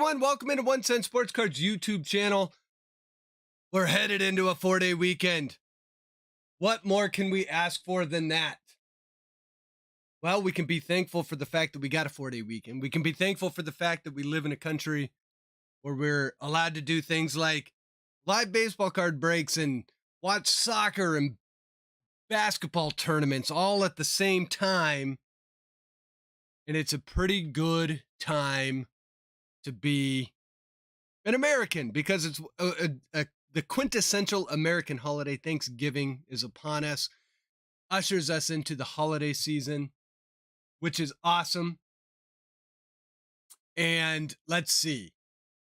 everyone? Welcome into 1 Cent Sports Cards YouTube channel. We're headed into a 4-day weekend. What more can we ask for than that? Well, we can be thankful for the fact that we got a 4-day weekend. We can be thankful for the fact that we live in a country where we're allowed to do things like live baseball card breaks and watch soccer and basketball tournaments all at the same time. And it's a pretty good time to be an American because it's the quintessential American holiday. Thanksgiving is upon us, ushers us into the holiday season, which is awesome. And let's see,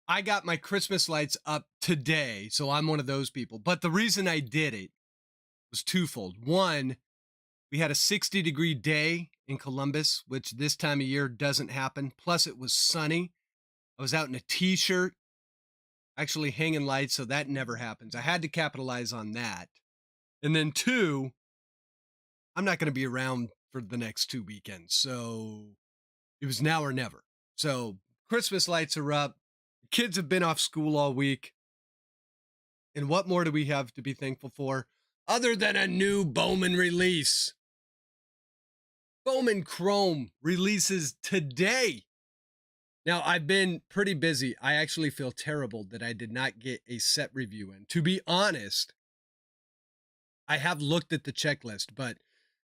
I got my Christmas lights up today, so I'm one of those people. But the reason I did it was twofold. One, we had a 60-degree day in Columbus, which this time of year doesn't happen. Plus, it was sunny. I was out in a t-shirt, actually hanging lights, so that never happens. I had to capitalize on that. And then two, I'm not going to be around for the next 2 weekends, so it was now or never. So Christmas lights are up. The kids have been off school all week. And what more do we have to be thankful for other than a new Bowman release? Bowman Chrome releases today. Now, I've been pretty busy. I actually feel terrible that I did not get a set review in. To be honest, I have looked at the checklist, but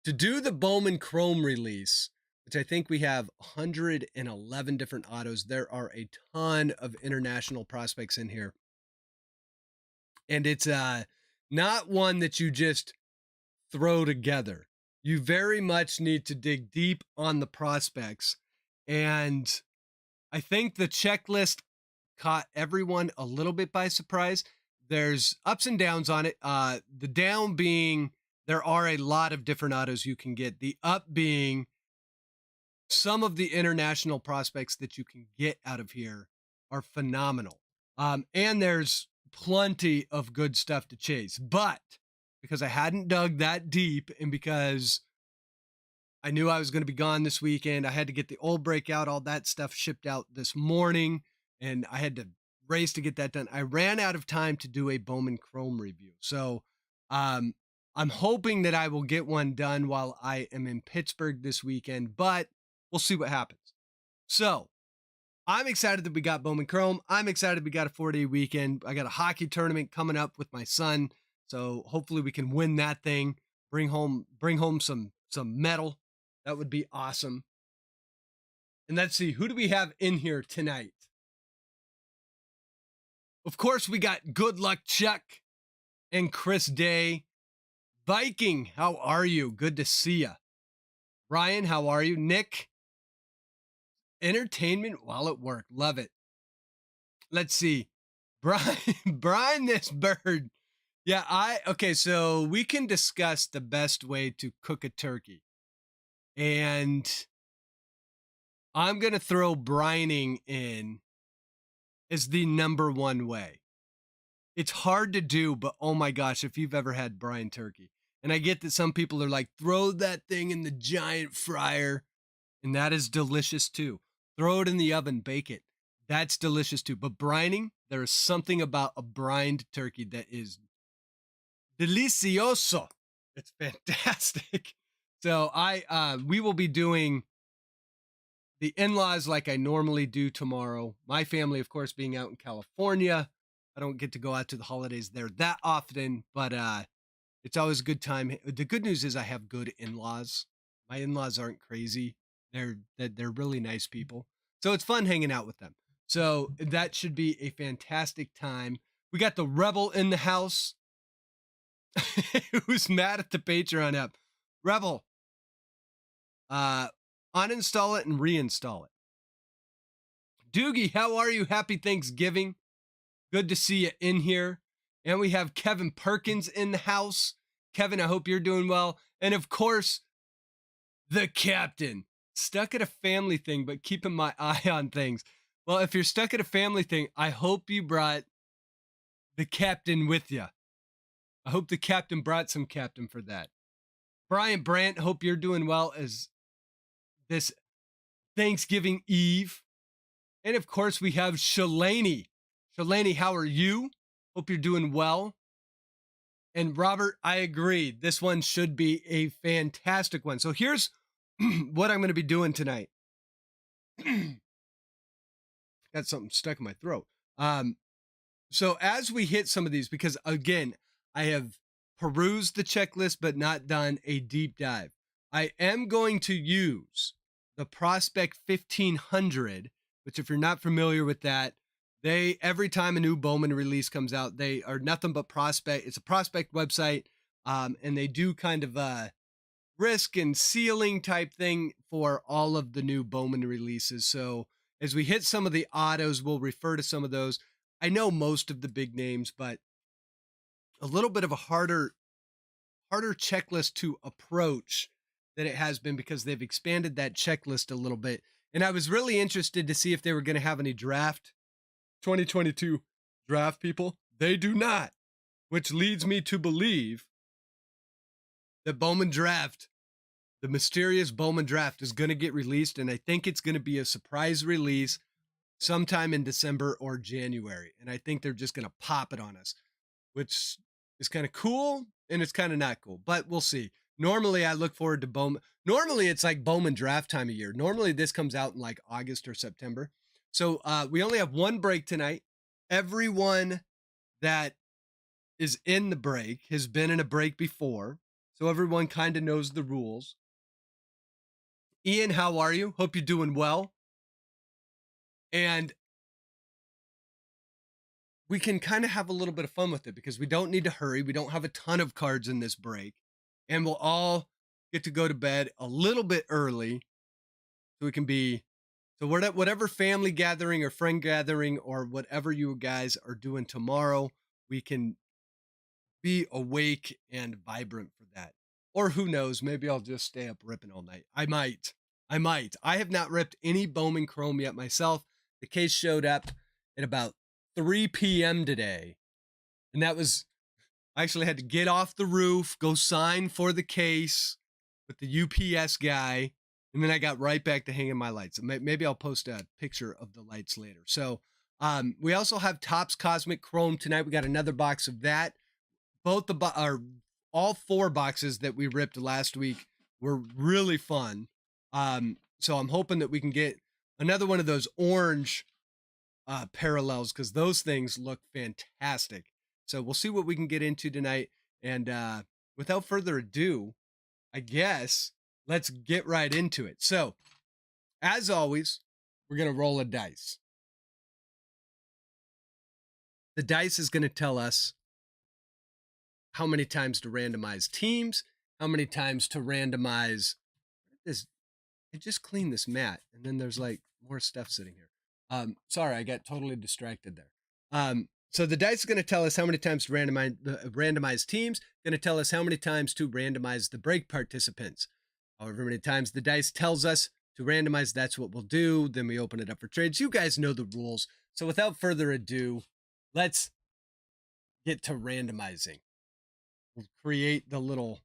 to do the Bowman Chrome release, which I think we have 111 different autos, there are a ton of international prospects in here. And it's not one that you just throw together. You very much need to dig deep on the prospects. And I think the checklist caught everyone a little bit by surprise. There's ups and downs on it. The down being there are a lot of different autos you can get. The up being some of the international prospects that you can get out of here are phenomenal. And there's plenty of good stuff to chase. But because I hadn't dug that deep and because I knew I was going to be gone this weekend, I had to get the old breakout, all that stuff shipped out this morning, and I had to race to get that done. I ran out of time to do a Bowman Chrome review. So I'm hoping that I will get one done while I am in Pittsburgh this weekend, but we'll see what happens. So I'm excited that we got Bowman Chrome. I'm excited we got a 4-day weekend. I got a hockey tournament coming up with my son, so hopefully we can win that thing, bring home some medal. That would be awesome. And let's see, who do we have in here tonight? Of course, we got Good Luck Chuck and Chris Day. Viking, how are you? Good to see you. Ryan, how are you? Nick, entertainment while at work. Love it. Let's see. Brian this bird. Yeah, okay, so we can discuss the best way to cook a turkey. And I'm going to throw brining in as the number one way. It's hard to do, but oh my gosh, if you've ever had brine turkey. And I get that some people are like, throw that thing in the giant fryer. And that is delicious too. Throw it in the oven, bake it. That's delicious too. But brining, there is something about a brined turkey that is delicioso. It's fantastic. So we will be doing the in-laws like I normally do tomorrow. My family, of course, being out in California. I don't get to go out to the holidays there that often, but it's always a good time. The good news is I have good in-laws. My in-laws aren't crazy. They're really nice people. So it's fun hanging out with them. So that should be a fantastic time. We got the Rebel in the house. Who's mad at the Patreon app? Rebel. Uninstall it and reinstall it. Doogie, how are you? Happy Thanksgiving. Good to see you in here. And we have Kevin Perkins in the house. Kevin, I hope you're doing well. And of course, the captain. Stuck at a family thing, but keeping my eye on things. Well, if you're stuck at a family thing, I hope you brought the captain with you. I hope the captain brought some captain for that. Brian Brandt, hope you're doing well as this Thanksgiving Eve. And of course, we have Shalani. Shalani, how are you? Hope you're doing well. And Robert, I agree. This one should be a fantastic one. So here's what I'm going to be doing tonight. Got something stuck in my throat. So as we hit some of these, because again, I have perused the checklist, but not done a deep dive. I am going to use the Prospect 1500, which if you're not familiar with that, every time a new Bowman release comes out, they are nothing but prospect. It's a prospect website. And they do kind of a risk and ceiling type thing for all of the new Bowman releases. So as we hit some of the autos, we'll refer to some of those. I know most of the big names, but a little bit of a harder checklist to approach than it has been because they've expanded that checklist a little bit. And I was really interested to see if they were going to have any draft 2022 draft people. They do not, which leads me to believe that Bowman draft, the mysterious Bowman draft, is going to get released. And I think it's going to be a surprise release sometime in December or January. And I think they're just going to pop it on us, which is kind of cool and it's kind of not cool, but we'll see. Normally I look forward to Bowman. Normally it's like Bowman draft time of year. Normally this comes out in like August or September. So we only have one break tonight. Everyone that is in the break has been in a break before. So everyone kind of knows the rules. Ian, how are you? Hope you're doing well. And we can kind of have a little bit of fun with it because we don't need to hurry. We don't have a ton of cards in this break. And we'll all get to go to bed a little bit early so we can be, so whatever family gathering or friend gathering or whatever you guys are doing tomorrow, we can be awake and vibrant for that. Or who knows, maybe I'll just stay up ripping all night. I might. I have not ripped any Bowman Chrome yet myself. The case showed up at about 3 p.m. today. And that was, I actually had to get off the roof, go sign for the case with the UPS guy. And then I got right back to hanging my lights. Maybe I'll post a picture of the lights later. So we also have Topps Cosmic Chrome tonight. We got another box of that. All 4 boxes that we ripped last week were really fun. So I'm hoping that we can get another one of those orange parallels because those things look fantastic. So we'll see what we can get into tonight. And without further ado, I guess let's get right into it. So as always, we're going to roll a dice. The dice is going to tell us how many times to randomize teams, how many times to randomize this. I just cleaned this mat and then there's like more stuff sitting here. Sorry, I got totally distracted there. So the dice is going to tell us how many times to randomize teams, going to tell us how many times to randomize the break participants. However many times the dice tells us to randomize, that's what we'll do. Then we open it up for trades. You guys know the rules. So without further ado, let's get to randomizing. We'll create the little,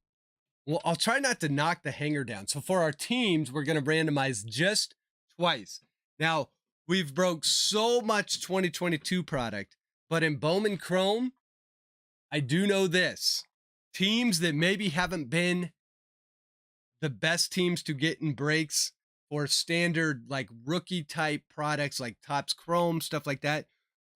well, I'll try not to knock the hanger down. So for our teams, we're going to randomize just twice. Now, we've broke so much 2022 product, but in Bowman Chrome, I do know this. Teams that maybe haven't been the best teams to get in breaks or standard like rookie type products like Topps Chrome, stuff like that.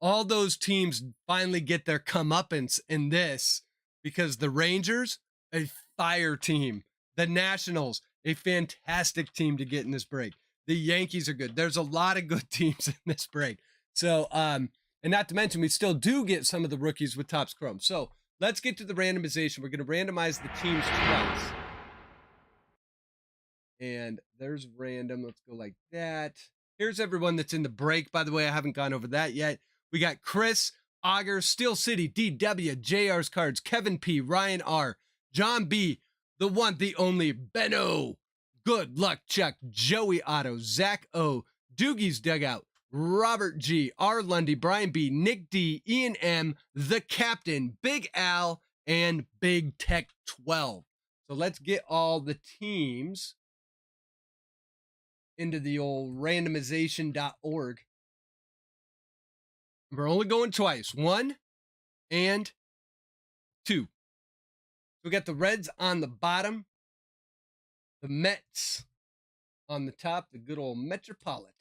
All those teams finally get their comeuppance in this because the Rangers, a fire team. The Nationals, a fantastic team to get in this break. The Yankees are good. There's a lot of good teams in this break. So, and not to mention, we still do get some of the rookies with Topps Chrome. So let's get to the randomization. We're going to randomize the teams twice. And there's random. Let's go like that. Here's everyone that's in the break. By the way, I haven't gone over that yet. We got Chris, Auger, Steel City, DW, JR's Cards, Kevin P, Ryan R, John B, the one, the only, Benno, Good Luck Chuck, Joey Otto, Zach O, Doogie's Dugout, Robert G, R Lundy, Brian B, Nick D, Ian M, The Captain, Big Al, and Big Tech 12. So let's get all the teams into the old randomization.org. We're only going twice. 1 and 2. We got the Reds on the bottom, the Mets on the top, the good old Metropolitans.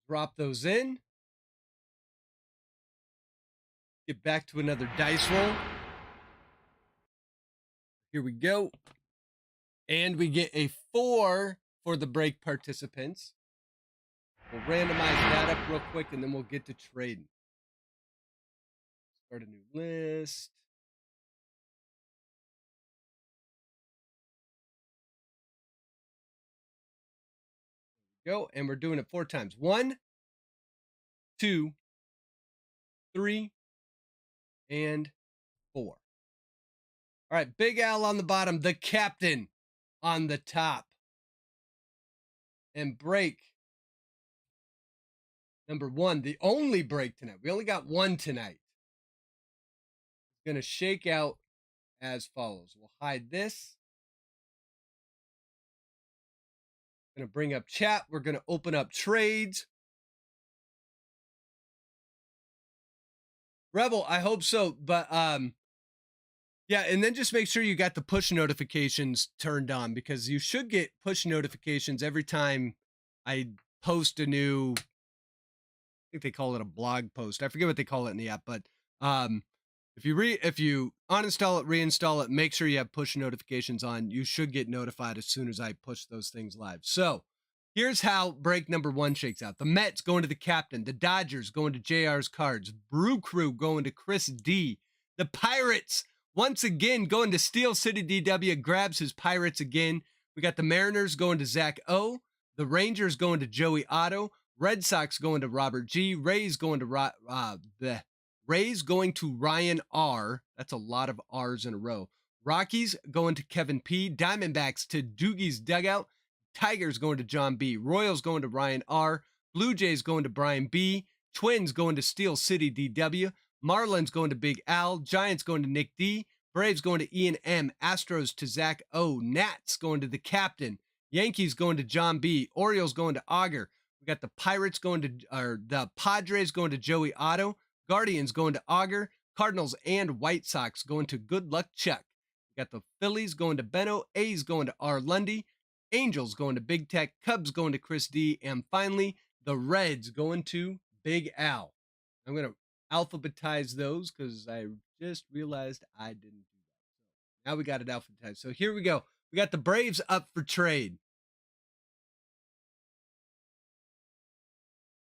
Drop those in. Get back to another dice roll. Here we go. And we get a 4 for the break participants. We'll randomize that up real quick, and then we'll get to trading. Start a new list. There we go. And we're doing it 4 times. 1, 2, 3, and 4. All right, Big Al on the bottom, the captain on the top. And break number 1, the only break tonight. We only got 1 tonight. It's going to shake out as follows. We'll hide this. Going to bring up chat. We're going to open up trades. Rebel, I hope so. But yeah, and then just make sure you got the push notifications turned on, because you should get push notifications every time I post a new, I think they call it a blog post. I forget what they call it in the app, but if you uninstall it, reinstall it, make sure you have push notifications on. You should get notified as soon as I push those things live. So here's how break number 1 shakes out. The Mets going to the captain. The Dodgers going to JR's cards. Brew Crew going to Chris D. The Pirates once again going to Steel City DW, grabs his Pirates again. We got the Mariners going to Zach O. The Rangers going to Joey Otto. Red Sox going to Robert G. Rays going to the Rays going to Ryan R. That's a lot of R's in a row. Rockies going to Kevin P. Diamondbacks to Doogie's Dugout. Tigers going to John B. Royals going to Ryan R. Blue Jays going to Brian B. Twins going to Steel City DW. Marlins going to Big Al. Giants going to Nick D. Braves going to Ian M. Astros to Zach O. Nats going to the captain. Yankees going to John B. Orioles going to Auger. We got the Pirates going to, or the Padres going to Joey Otto. Guardians going to Auger. Cardinals and White Sox going to Good Luck Chuck. We got the Phillies going to Benno. A's going to R. Lundy. Angels going to Big Tech. Cubs going to Chris D. And finally, the Reds going to Big Al. I'm going to alphabetize those because I just realized I didn't do that. So now we got it alphabetized. So here we go. We got the Braves up for trade.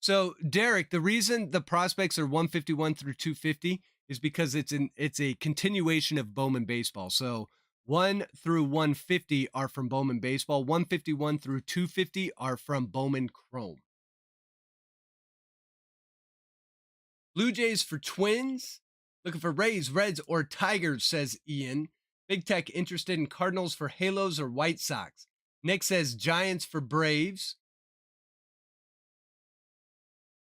So Derek, the reason the prospects are 151 through 250 is because it's a continuation of Bowman baseball. So 1 through 150 are from Bowman baseball. 151 through 250 are from Bowman Chrome. Blue Jays for Twins. Looking for Rays, Reds, or Tigers, says Ian. Big Tech interested in Cardinals for Halos or White Sox. Nick says Giants for Braves.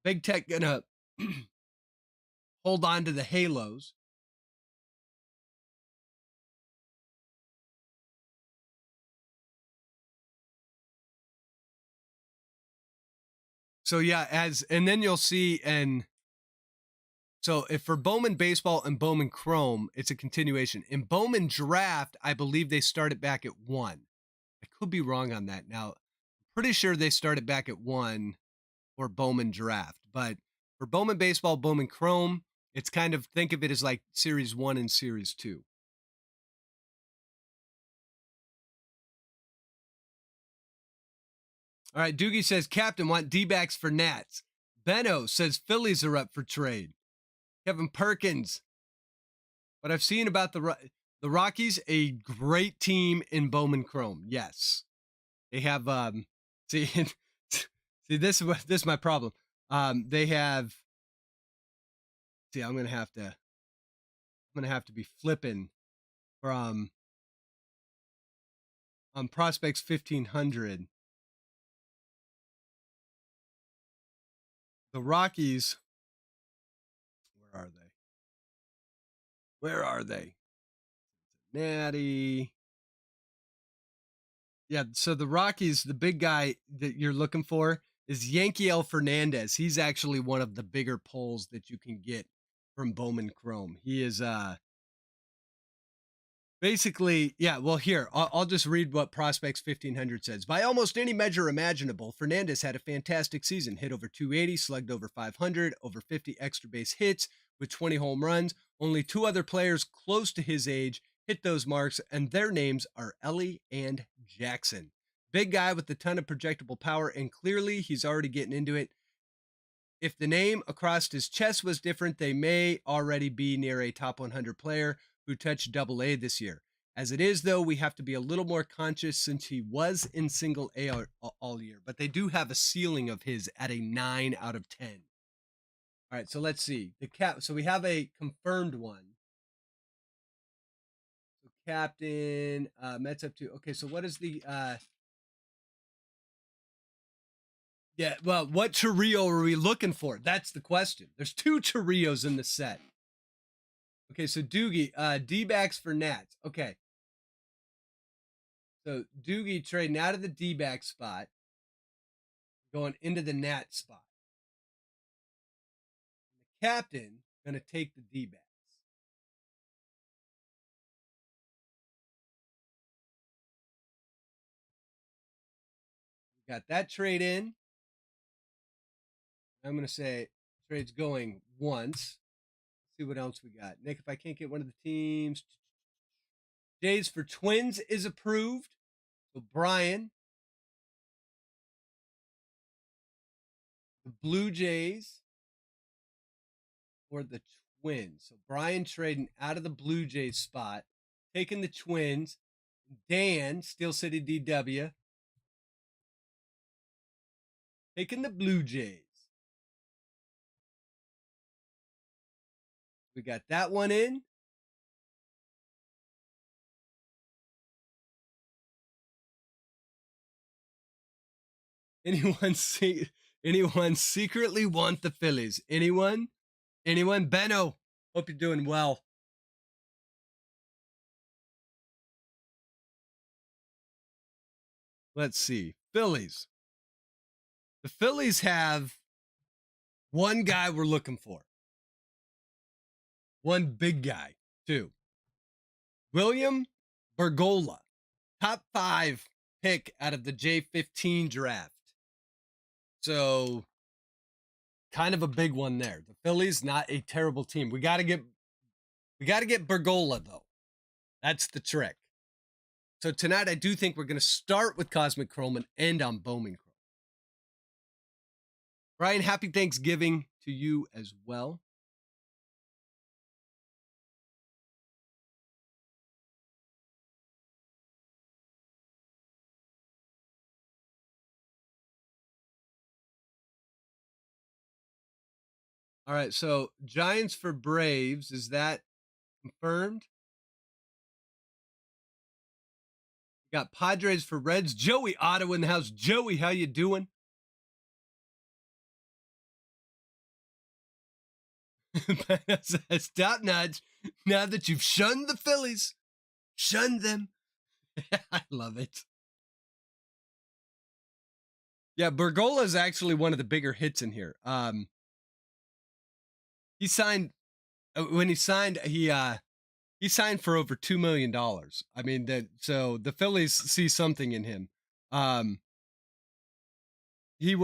Big Tech gonna hold on to the Halos. So yeah, and then you'll see, and so if for Bowman baseball and Bowman Chrome, it's a continuation. In Bowman draft, I believe they started back at 1. I could be wrong on that. Now, I'm pretty sure they started back at 1 for Bowman draft, but for Bowman baseball, Bowman Chrome, it's kind of, think of it as like series 1 and series 2. All right, Doogie says, Captain, want D-backs for Nats. Benno says Phillies are up for trade. Kevin Perkins. What I've seen about the Rockies, a great team in Bowman Chrome. Yes. They have, see, this is my problem. They have, see, I'm going to have to be flipping from, on Prospects 1500. The Rockies, where are they? Natty. Yeah, so the Rockies, the big guy that you're looking for is Yankiel Fernandez. He's actually one of the bigger pulls that you can get from Bowman Chrome. He is basically, yeah, well, here, I'll just read what Prospects 1500 says. By almost any measure imaginable, Fernandez had a fantastic season. Hit over 280, slugged over 500, over 50 extra base hits with 20 home runs. Only two other players close to his age hit those marks, and their names are Ellie and Jackson. Big guy with a ton of projectable power, and clearly he's already getting into it. If the name across his chest was different, they may already be near a top 100 player who touched double A this year. As it is, though, we have to be a little more conscious since he was in single A all year, but they do have a ceiling of his at a 9 out of 10. All right, so let's see. So we have a confirmed one. So captain, Mets up to, okay, so what is the, yeah, well, what Chirrillo are we looking for? That's the question. There's two Chirrillos in the set. Okay, so Doogie, D-backs for Nats. Okay. So Doogie trading out of the D-back spot, going into the Nat spot. The captain going to take the D-backs. We got that trade in. I'm going to say trade's going once. Let's see what else we got. Nick, if I can't get one of the teams. Jays for Twins is approved. So Brian. The Blue Jays for the Twins. So Brian trading out of the Blue Jays spot, taking the Twins. Dan, Steel City DW, taking the Blue Jays. We got that one in. Anyone secretly want the Phillies? Anyone? Benno, hope you're doing well. Let's see. Phillies. The Phillies have one guy we're looking for. One big guy, too. William Bergolla, top 5 pick out of the J15 draft. So kind of a big one there. The Phillies, not a terrible team. We got to get Bergolla, though. That's the trick. So tonight, I do think we're going to start with Cosmic Chrome and end on Bowman Chrome. Brian, happy Thanksgiving to you as well. All right, so Giants for Braves, is that confirmed? We got Padres for Reds. Joey Otto in the house. Joey, how you doing? Stop nudge. Now that you've shunned the Phillies, shun them. I love it. Yeah, Bergolla is actually one of the bigger hits in here. He signed when he signed he signed for over $2 million. I mean, so the Phillies see something in him. He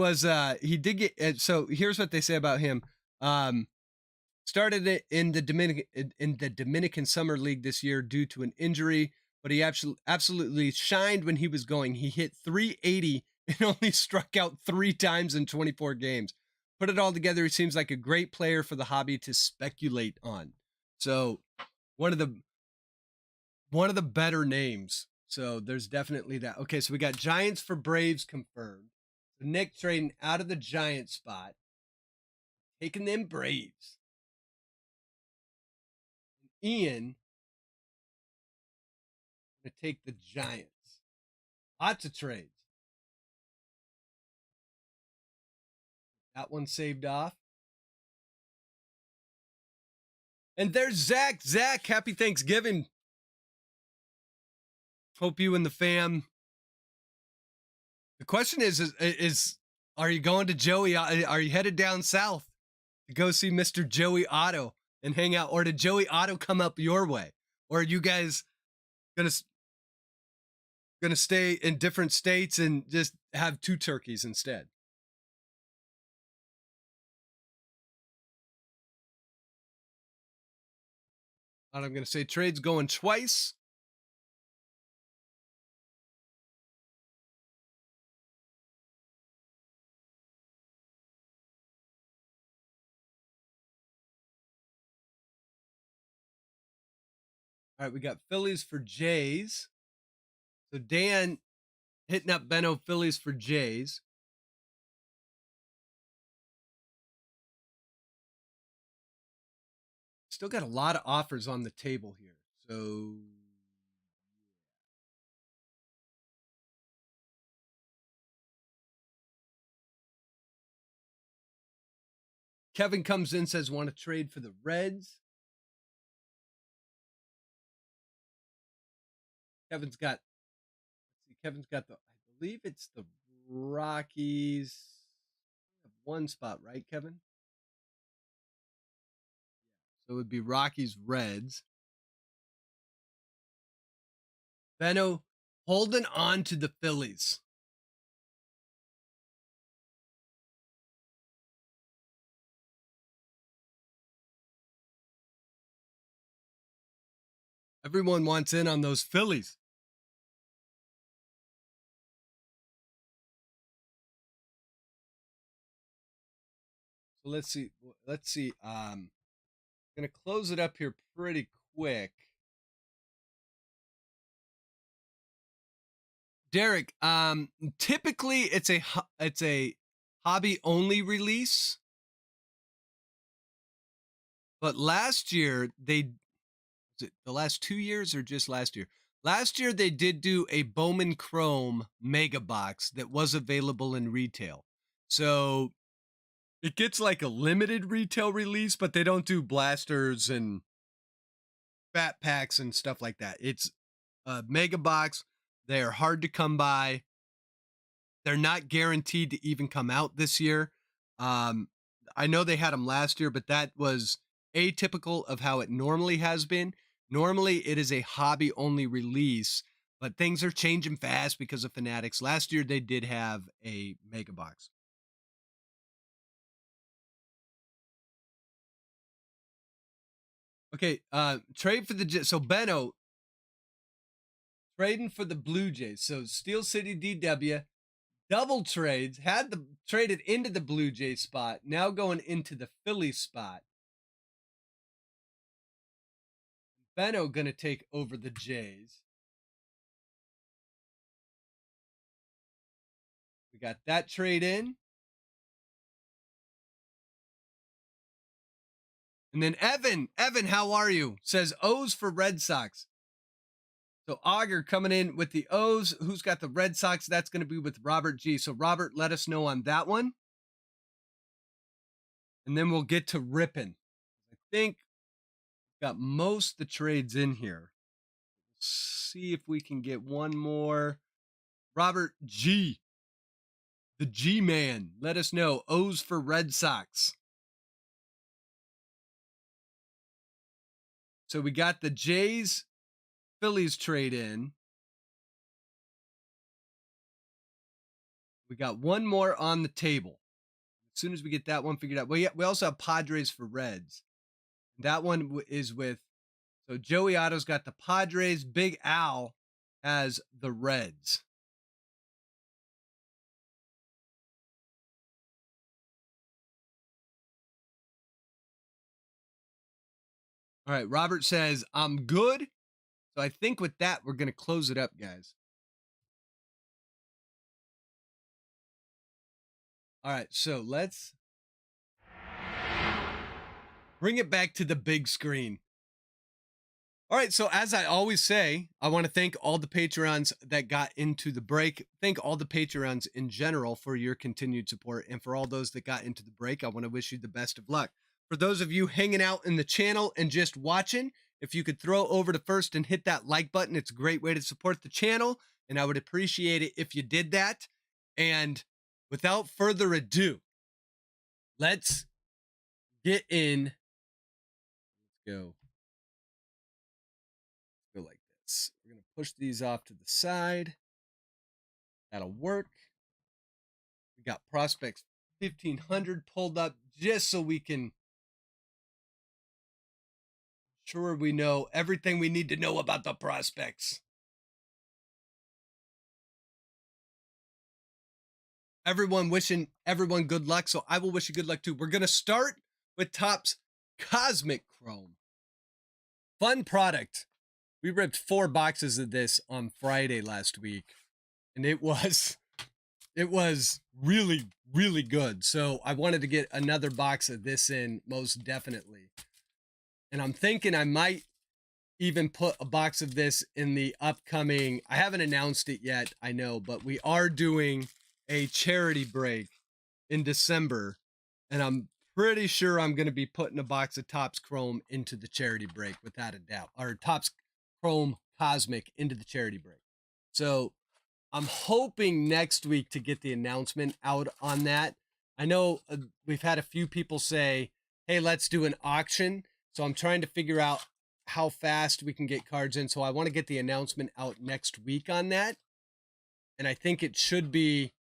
did get, so here's what they say about him. Started it in the Dominican Summer League this year due to an injury, but he absolutely shined when he was going. He hit 380 and only struck out 3 times in 24 games. Put it all together, he seems like a great player for the hobby to speculate on. So one of the better names. So there's definitely that. Okay, so we got Giants for Braves confirmed. So Nick trading out of the Giant spot, taking them Braves. Ian to take the Giants. Lots of trades. That one saved off. And there's Zach. Zach, happy Thanksgiving. Hope you and the fam. The question is Are you going to Joey? Are you headed down south to go see Mr. Joey Otto and hang out, or did Joey Otto come up your way, or are you guys gonna stay in different states and just have two turkeys instead? And I'm gonna say trade's going twice. All right, we got Phillies for Jays. So Dan hitting up Benno Phillies for Jays. Still got a lot of offers on the table here. So Kevin comes in, says, want to trade for the Reds. Kevin's got the, I believe it's the Rockies. One spot, right, Kevin? So it would be Rockies, Reds. Benno holding on to the Phillies. Everyone wants in on those Phillies. So let's see. I'm gonna close it up here pretty quick. Derek, typically it's a hobby only release, but last year was it the last 2 years or just last year? Last year they did do a Bowman Chrome mega box that was available in retail. So it gets like a limited retail release, but they don't do blasters and fat packs and stuff like that. It's a mega box. They are hard to come by. They're not guaranteed to even come out this year. I know they had them last year, but that was atypical of how it normally has been. Normally, it is a hobby only release, but things are changing fast because of Fanatics. Last year, they did have a mega box. Okay, trade for the so Benno trading for the Blue Jays. So Steel City DW double trades, had the traded into the Blue Jays spot, now going into the Philly spot. Benno gonna take over the Jays. We got that trade in. And then Evan, how are you? Says O's for Red Sox. So Auger coming in with the O's. Who's got the Red Sox? That's going to be with Robert G. So Robert, let us know on that one. And then we'll get to Rippin. I think got most of the trades in here. See if we can get one more. Robert G. The G Man. Let us know. O's for Red Sox. So we got the Jays Phillies trade in. We got one more on the table. As soon as we get that one figured out. We also have Padres for Reds. That one is with, so Joey Otto's got the Padres. Big Al has the Reds. All right, Robert says, I'm good. So I think with that, we're going to close it up, guys. All right, so let's bring it back to the big screen. All right, so as I always say, I want to thank all the Patreons that got into the break. Thank all the Patreons in general for your continued support. And for all those that got into the break, I want to wish you the best of luck. For those of you hanging out in the channel and just watching, if you could throw over to first and hit that like button, it's a great way to support the channel. And I would appreciate it if you did that. And without further ado, let's get in. Let's go. Go like this. We're going to push these off to the side. That'll work. We got prospects 1500 pulled up just so we can sure we know everything we need to know about the prospects. Everyone wishing everyone good luck, so I will wish you good luck too. We're going to start with Topps Cosmic Chrome. Fun product. We ripped 4 boxes of this on Friday last week, and it was really, really good. So I wanted to get another box of this in, most definitely. And I'm thinking I might even put a box of this in the upcoming, I haven't announced it yet, I know, but we are doing a charity break in December, and I'm pretty sure I'm going to be putting a box of Topps Chrome into the charity break without a doubt, or Topps Chrome Cosmic into the charity break. So I'm hoping next week to get the announcement out on that. I know we've had a few people say, hey, let's do an auction. So I'm trying to figure out how fast we can get cards in. So I want to get the announcement out next week on that. And I think it should be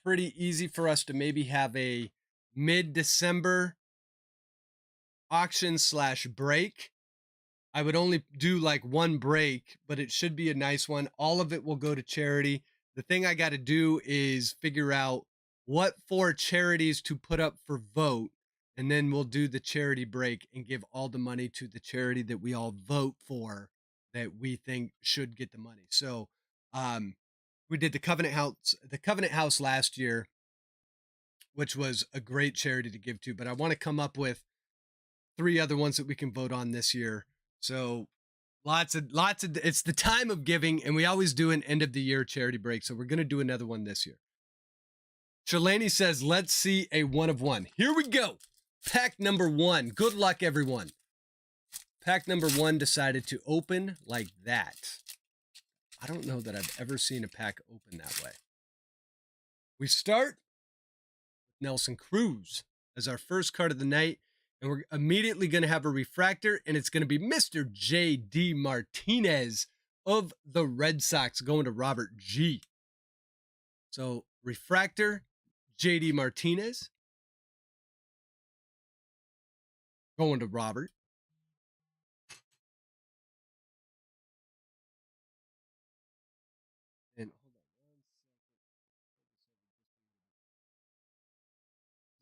pretty easy for us to maybe have a mid-December auction / break. I would only do like one break, but it should be a nice one. All of it will go to charity. The thing I got to do is figure out what 4 charities to put up for vote, and then we'll do the charity break and give all the money to the charity that we all vote for that we think should get the money. So we did the Covenant House last year, which was a great charity to give to, but I want to come up with 3 other ones that we can vote on this year. So lots of, it's the time of giving, and we always do an end of the year charity break. So we're going to do another one this year. Shalani says, let's see a 1 of 1. Here we go. Pack number 1. Good luck, everyone. Pack number 1 decided to open like that. I don't know that I've ever seen a pack open that way. We start with Nelson Cruz as our first card of the night. And we're immediately going to have a refractor, and it's going to be Mr. J.D. Martinez of the Red Sox going to Robert G. So refractor, J.D. Martinez going to Robert. And hold on 1 second.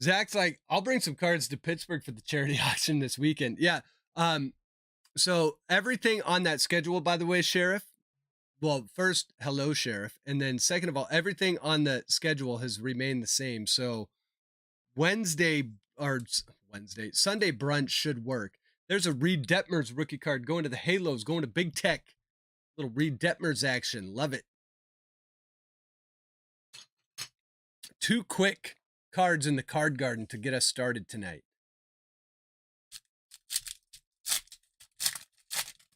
Zach's like, I'll bring some cards to Pittsburgh for the charity auction this weekend. Yeah. So everything on that schedule, by the way, Sheriff. Well, first, hello, Sheriff. And then second of all, everything on the schedule has remained the same. So Sunday brunch should work. There's a Reed Detmers rookie card going to the Halos, going to Big Tech. Little Reed Detmers action. Love it. 2 quick cards in the card garden to get us started tonight.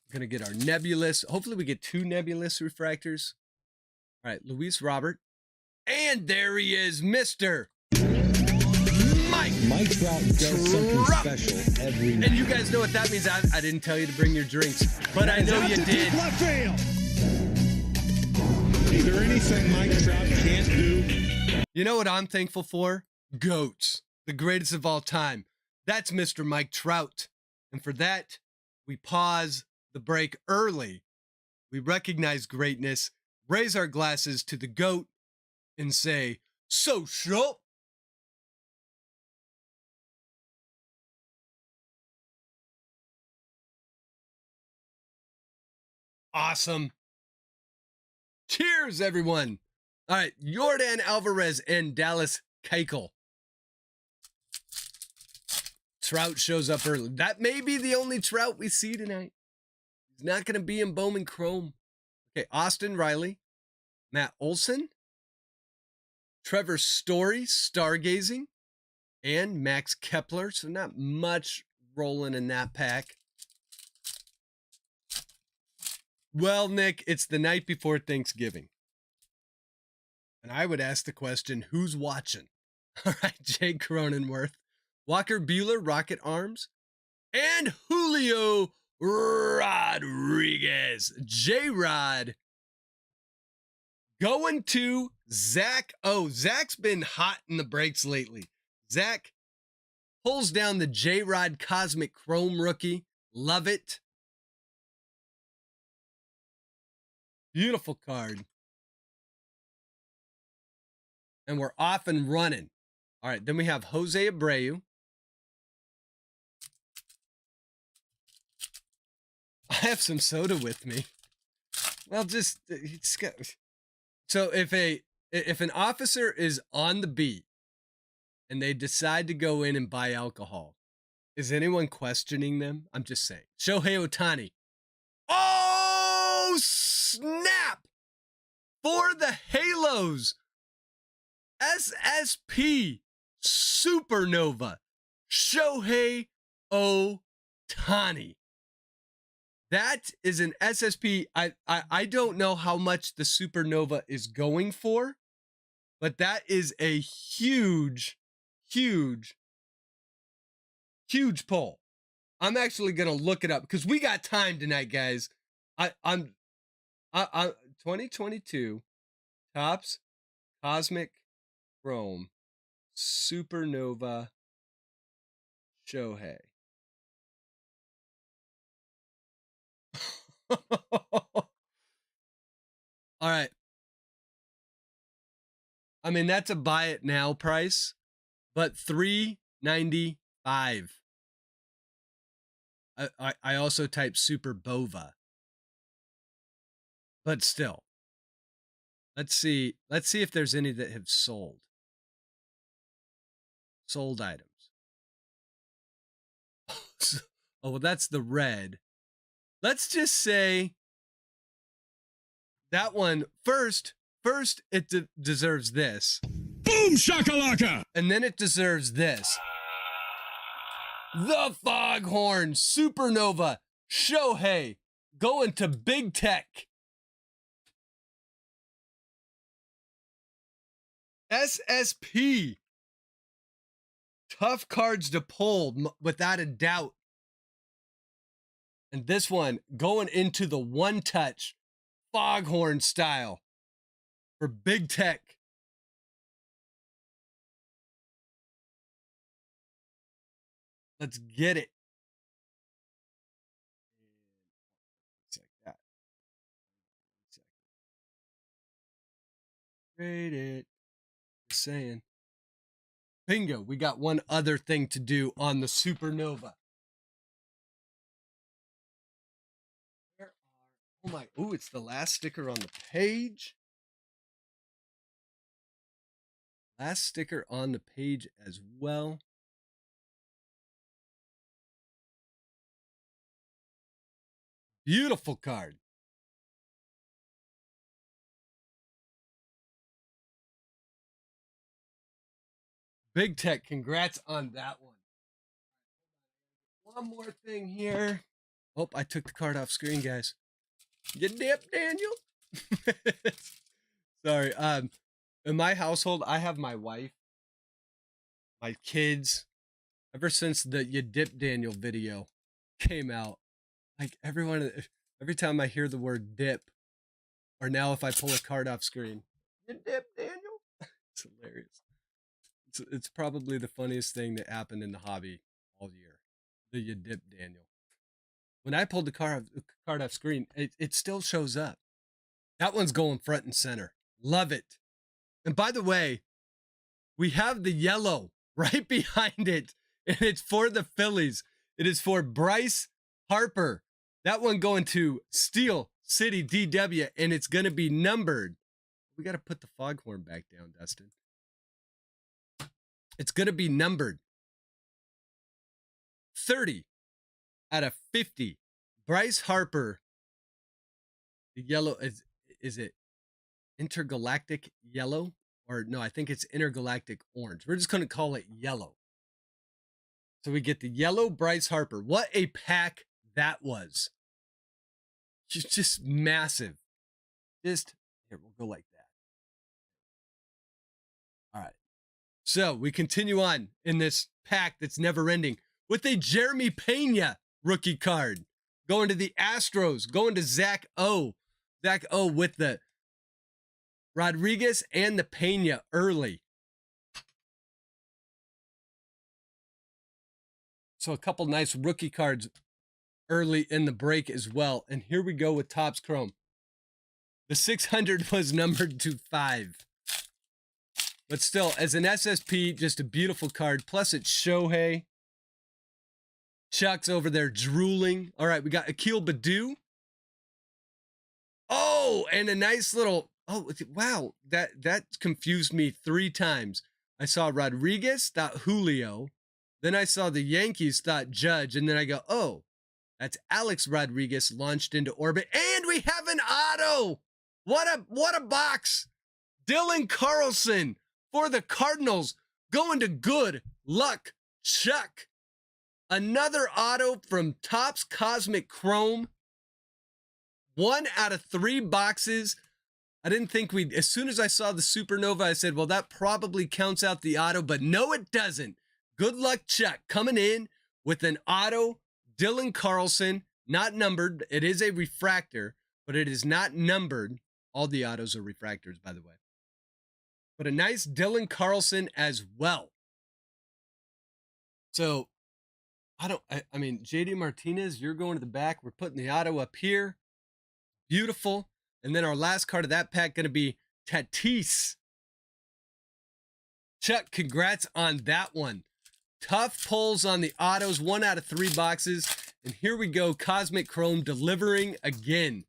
We're going to get our Nebulous. Hopefully we get 2 Nebulous refractors. All right, Luis Robert. And there he is, Mr. Mike Trout does something special every night. And you guys know what that means. I didn't tell you to bring your drinks, but I know you did. Left field. Is there anything Mike Trout can't do? You know what I'm thankful for? GOATs, the greatest of all time. That's Mr. Mike Trout. And for that, we pause the break early. We recognize greatness, raise our glasses to the GOAT, and say, social. Awesome. Cheers, everyone. All right, Yordan Alvarez and Dallas Keuchel. Trout shows up early. That may be the only Trout we see tonight. He's not going to be in Bowman Chrome. Okay, Austin Riley, Matt Olson, Trevor Story, Stargazing, and Max Kepler. So not much rolling in that pack. Well, Nick, it's the night before Thanksgiving. And I would ask the question, who's watching? All right, Jake Cronenworth, Walker Bueller, Rocket Arms, and Julio Rodriguez. J-Rod going to Zach. Oh, Zach's been hot in the breaks lately. Zach pulls down the J-Rod Cosmic Chrome rookie. Love it. Beautiful card. And we're off and running. All right, then we have Jose Abreu. I have some soda with me. Well, just so if an officer is on the beat and they decide to go in and buy alcohol, is anyone questioning them? I'm just saying. Shohei Ohtani. Oh, snap! For the Halos. SSP Supernova. Shohei Ohtani. That is an SSP. I don't know how much the Supernova is going for, but that is a huge, huge, huge pull. I'm actually gonna look it up because we got time tonight, guys. I'm 2022 Topps Cosmic Chrome Supernova Shohei. All right. I mean, that's a buy it now price, but $3.95. I also type Super Bova. But still. Let's see if there's any that have sold. Sold items. Oh, well, that's the red. Let's just say that one first it deserves this. Boom shakalaka! And then it deserves this. The Foghorn Supernova Shohei going to Big Tech. SSP. Tough cards to pull without a doubt. And this one going into the one touch Foghorn style for Big Tech. Let's get it. It's like that. Rate it. Just saying. Bingo. We got one other thing to do on the Supernova. Oh my, ooh, it's the last sticker on the page. Last sticker on the page as well. Beautiful card. Big Tech, congrats on that one. One more thing here. Oh, I took the card off screen, guys. You dip, Daniel. Sorry. In my household, I have my wife, my kids. Ever since the You Dip Daniel video came out, like every time I hear the word dip, or now if I pull a card off screen, you dip, Daniel. It's hilarious. It's probably the funniest thing that happened in the hobby all year. The You Dip Daniel. When I pulled the card off screen, it still shows up. That one's going front and center. Love it. And by the way, we have the yellow right behind it, and it's for the Phillies. It is for Bryce Harper. That one going to Steel City DW, and it's going to be numbered. We got to put the Foghorn back down, Dustin. It's going to be numbered 30 out of 50. Bryce Harper. The yellow is it intergalactic yellow? Or no, I think it's intergalactic orange. We're just going to call it yellow. So we get the yellow Bryce Harper. What a pack that was. just massive. Just here, we'll go like that. All right. So we continue on in this pack that's never ending with a Jeremy Pena rookie card. Going to the Astros, going to Zach O. Zach O with the Rodriguez and the Pena early. So a couple nice rookie cards early in the break as well. And here we go with Topps Chrome. The 600 was numbered to 5. But still, as an SSP, just a beautiful card. Plus, it's Shohei. Chuck's over there drooling. All right, we got Akil Baddoo. Oh, and a nice little... Oh, wow. That confused me 3 times. I saw Rodriguez, thought Julio. Then I saw the Yankees, thought Judge. And then I go, oh, that's Alex Rodriguez launched into orbit. And we have an auto. What a box. Dylan Carlson for the Cardinals, going to Good Luck Chuck. Another auto from Topps Cosmic Chrome. 1 out of 3 boxes. I didn't think we'd, as soon as I saw the Supernova, I said, well, that probably counts out the auto, but no, it doesn't. Good Luck Chuck coming in with an auto. Dylan Carlson, not numbered. It is a refractor, but it is not numbered. All the autos are refractors, by the way. But a nice Dylan Carlson as well. So, I mean, JD Martinez, you're going to the back. We're putting the auto up here. Beautiful. And then our last card of that pack going to be Tatis. Chuck, congrats on that one. Tough pulls on the autos, 1 out of 3 boxes. And here we go, Cosmic Chrome delivering again.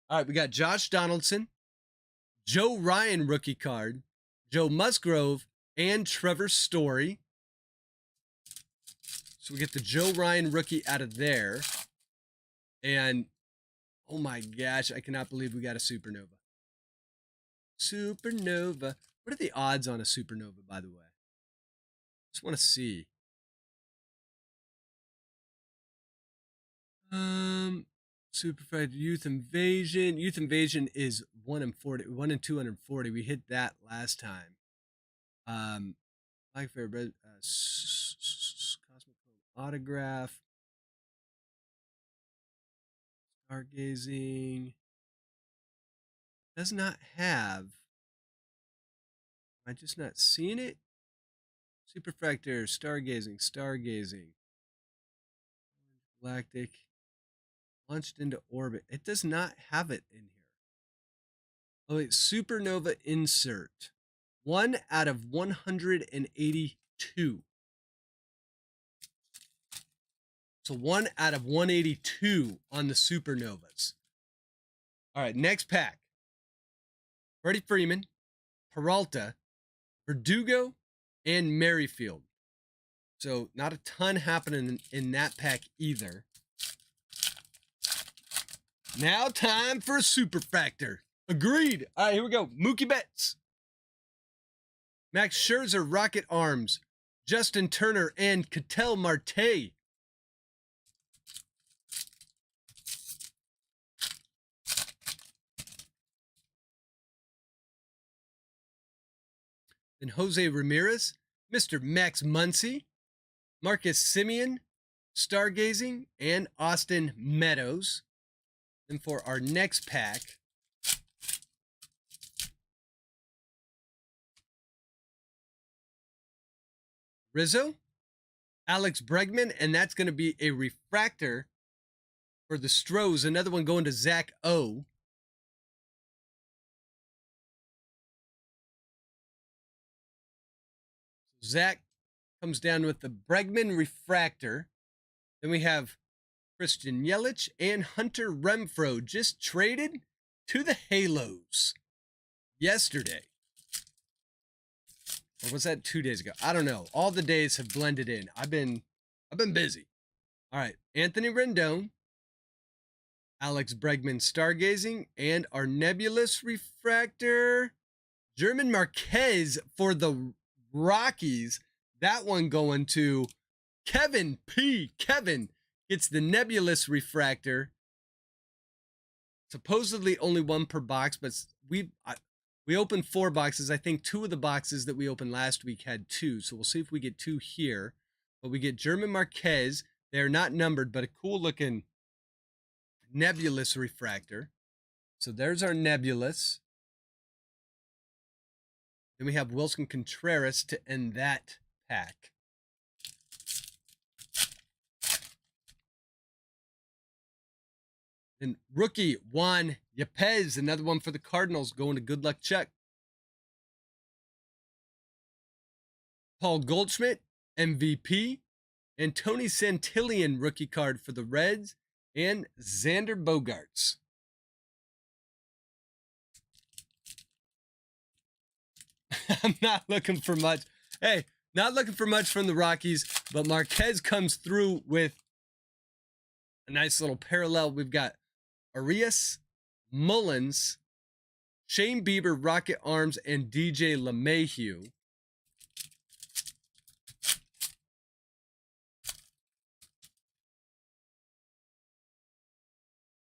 All right, we got Josh Donaldson, Joe Ryan rookie card, Joe Musgrove, and Trevor Story. So we get the Joe Ryan rookie out of there. And, oh my gosh, I cannot believe we got a Supernova. Supernova. What are the odds on a Supernova, by the way? Just want to see. Superfied Youth Invasion. Youth Invasion is 1 in 40, 1 in 240. We hit that last time. Like fair Cosmic Autograph. Stargazing. Does not have. Am I just not seeing it? Superfractor, Stargazing. Galactic. Launched into orbit. It does not have it in here. Oh, wait. Supernova insert. 1 out of 182. So 1 out of 182 on the Supernovas. All right, next pack. Freddie Freeman, Peralta, Verdugo, and Merrifield. So not a ton happening in that pack either. Now time for a Superfractor. Agreed. All right, here we go. Mookie Betts. Max Scherzer, Rocket Arms. Justin Turner, and Ketel Marte. And Jose Ramirez, Mr. Max Muncy, Marcus Simeon, Stargazing, and Austin Meadows. And for our next pack, Rizzo, Alex Bregman, and that's going to be a refractor for the Stros. Another one going to Zach O. Zach comes down with the Bregman refractor. Then we have Christian Yelich and Hunter Renfroe just traded to the Halos yesterday. Or was that 2 days ago? I don't know. All the days have blended in. I've been busy. All right. Anthony Rendon, Alex Bregman Stargazing, and our Nebulous refractor, German Marquez for the Rockies. That one going to Kevin P. Kevin gets the Nebulous refractor. supposedly only one per box, but we opened 4 boxes. I think 2 of the boxes that we opened last week had 2, so we'll see if we get 2 here. But we get German Marquez. They're not numbered, but a cool looking nebulous refractor. So there's our nebulous. Then we have Wilson Contreras to end that pack. And rookie Juan Yepez, another one for the Cardinals, going to good luck check. Paul Goldschmidt, MVP, and Tony Santillan rookie card for the Reds, and Xander Bogaerts. I'm not looking for much. Hey, not looking for much from the Rockies, but Marquez comes through with a nice little parallel. We've got Arias, Mullins, Shane Bieber, Rocket Arms, and DJ LeMahieu.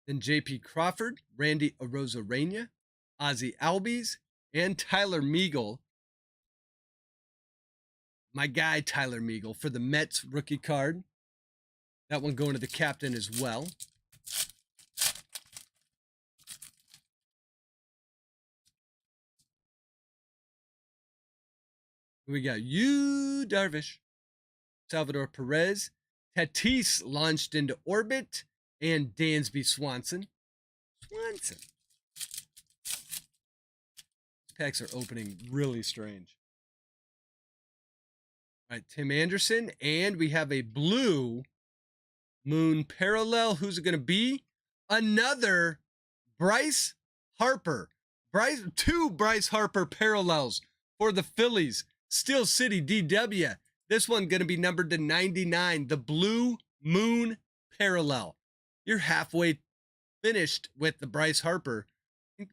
Then JP Crawford, Randy Arozarena, Ozzy Albies, and Tyler Meagle. My guy, Tyler Meagle, for the Mets rookie card. That one going to the captain as well. We got Yu Darvish, Salvador Perez, Tatis launched into orbit, and Dansby Swanson. These packs are opening really strange. All right, Tim Anderson, and we have a blue moon parallel. Who's it going to be? Another Bryce Harper. Two Bryce Harper parallels for the Phillies. Steel City DW. This one going to be numbered to 99. The blue moon parallel. You're halfway finished with the Bryce Harper.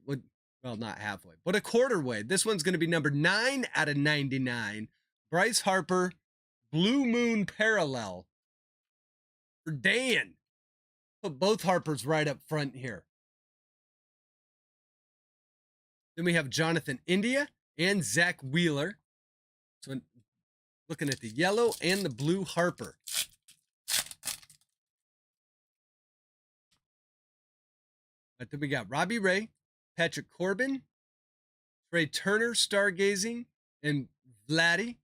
Well, not halfway, but a quarter way. This one's going to be number 9 out of 99. Bryce Harper, blue moon parallel for Dan. Put both Harpers right up front here. Then we have Jonathan India and Zach Wheeler. So looking at the yellow and the blue Harper. But then we got Robbie Ray, Patrick Corbin, Trey Turner, Stargazing, and Vladdy.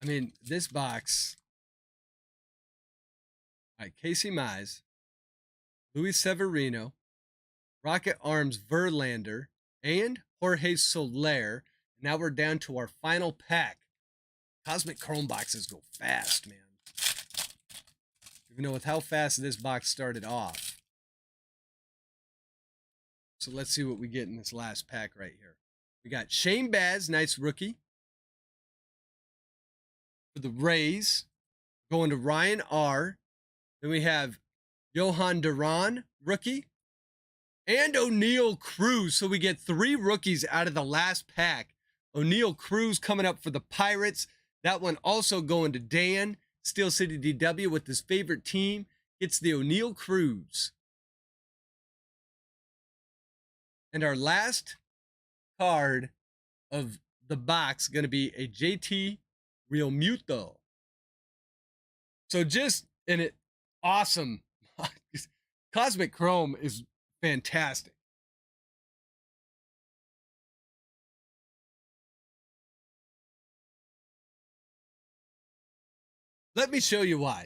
I mean, this box. All right, Casey Mize, Luis Severino, Rocket Arms Verlander, and Jorge Soler. Now we're down to our final pack. Cosmic Chrome boxes go fast, man. Even though with how fast this box started off. So let's see what we get in this last pack right here. We got Shane Baz, nice rookie. For the Rays, going to Ryan R. Then we have Johan Duran, rookie. And O'Neal Cruz. So we get 3 rookies out of the last pack. O'Neal Cruz coming up for the Pirates. That one also going to Dan. Steel City DW with his favorite team. It's the O'Neal Cruz. And our last card of the box going to be a JT Realmuto. So just in it, awesome. Cosmic Chrome is fantastic. Let me show you why.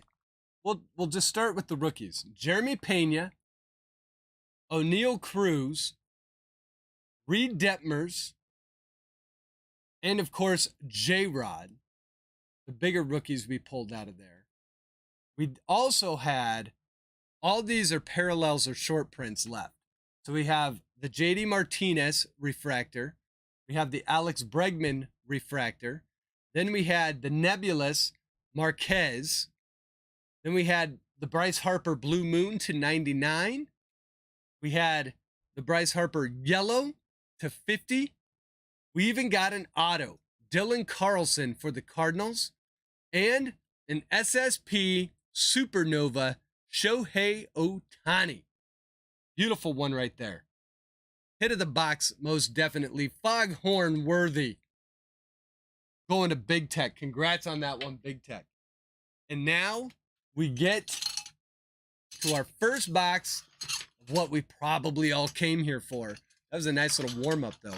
We'll just start with the rookies. Jeremy Pena, O'Neal Cruz, Reed Detmers, and of course, J-Rod, the bigger rookies we pulled out of there. We also had, all these are parallels or short prints left. So we have the JD Martinez refractor. We have the Alex Bregman refractor. Then we had the Nebulous Marquez. Then we had the Bryce Harper Blue Moon to 99. We had the Bryce Harper Yellow to 50. We even got an auto, Dylan Carlson for the Cardinals, and an SSP Supernova Shohei Ohtani. Beautiful one right there. Hit of the box, most definitely. Foghorn worthy. Going to Big Tech. Congrats on that one, Big Tech. And now we get to our first box of what we probably all came here for. That was a nice little warm-up, though.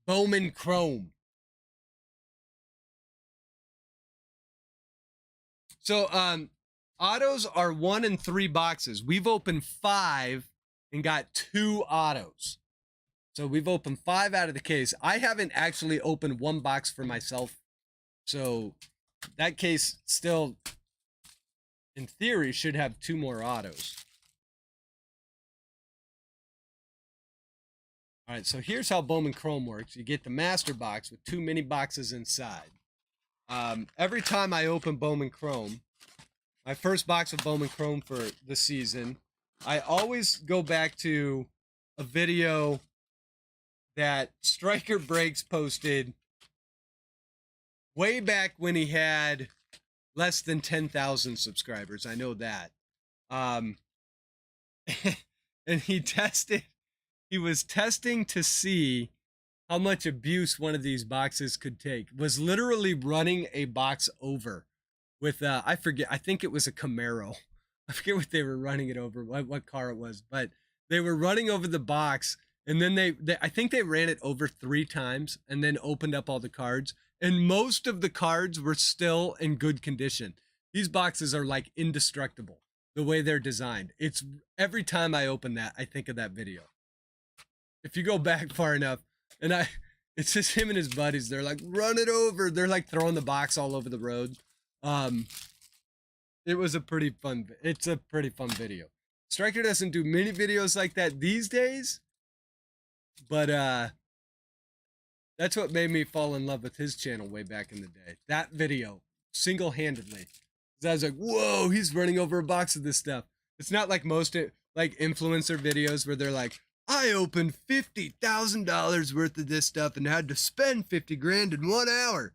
Bowman Chrome. So, autos are 1 and 3 boxes. We've opened 5 and got 2 autos. So we've opened 5 out of the case. I haven't actually opened 1 box for myself. So that case still, in theory, should have 2 more autos. All right, so here's how Bowman Chrome works. You get the master box with 2 mini boxes inside. Every time I open Bowman Chrome, my first box of Bowman Chrome for the season, I always go back to a video that Striker Breaks posted way back when he had less than 10,000 subscribers. I know that. And he was testing to see how much abuse one of these boxes could take. Was literally running a box over with, I forget, I think it was a Camaro. I forget what they were running it over, what car it was, but they were running over the box. And then they I think they ran it over 3 times and then opened up all the cards. And most of the cards were still in good condition. These boxes are like indestructible the way they're designed. It's every time I open that, I think of that video. If you go back far enough, and it's just him and his buddies. They're like, run it over. They're like throwing the box all over the road. It was it's a pretty fun video. Striker doesn't do many videos like that these days. But that's what made me fall in love with his channel way back in the day. That video, single-handedly. I was like, whoa, he's running over a box of this stuff. It's not like most like influencer videos where they're like, I opened $50,000 worth of this stuff and had to spend 50 grand in 1 hour.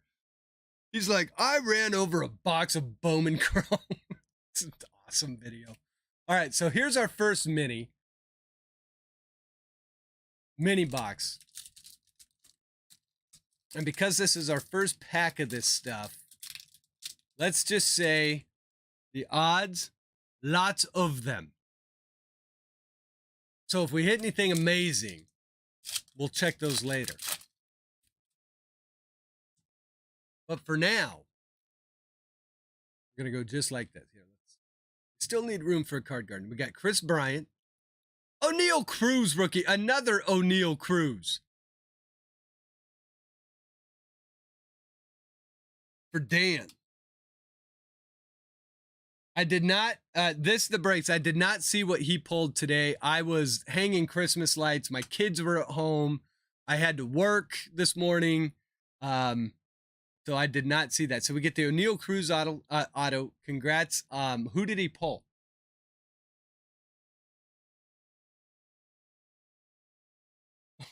He's like, I ran over a box of Bowman Chrome. It's an awesome video. All right, so here's our first mini box. And because this is our first pack of this stuff, let's just say the odds, lots of them. So if we hit anything amazing, we'll check those later. But for now, we're going to go just like this. Here, still need room for a card garden. We got Chris Bryant. O'Neal Cruz rookie. Another O'Neal Cruz. For Dan. I did not, the breaks. I did not see what he pulled today. I was hanging Christmas lights. My kids were at home. I had to work this morning. So I did not see that. So we get the O'Neal Cruz auto. Congrats. Who did he pull?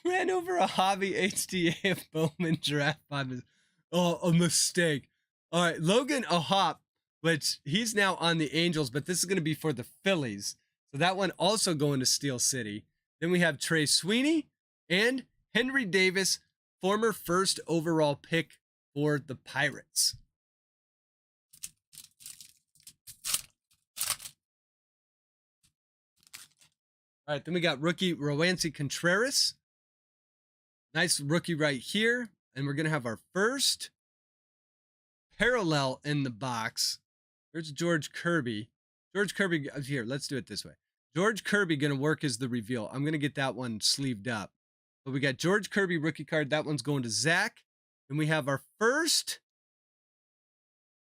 Ran over a hobby HTA of Bowman draft 5. Oh, a mistake. All right, Logan Ahop, which he's now on the Angels, but this is going to be for the Phillies. So that one also going to Steel City. Then we have Trey Sweeney and Henry Davis, former first overall pick for the Pirates. All right, then we got rookie Roansy Contreras. Nice rookie right here. And we're going to have our first parallel in the box. There's George Kirby. George Kirby, here, let's do it this way. George Kirby going to work as the reveal. I'm going to get that one sleeved up. But we got George Kirby rookie card. That one's going to Zach. And we have our first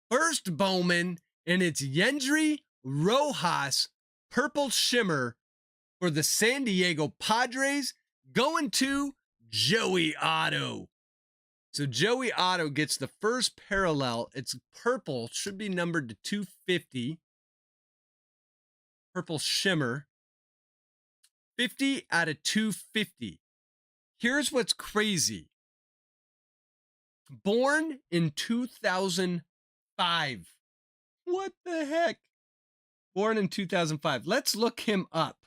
Bowman, and it's Yendry Rojas, Purple Shimmer for the San Diego Padres, going to Joey Otto. So Joey Otto gets the first parallel. It's purple, should be numbered to 250. Purple Shimmer. 50 out of 250. Here's what's crazy. Born in 2004. What the heck? Born in 2005. Let's look him up.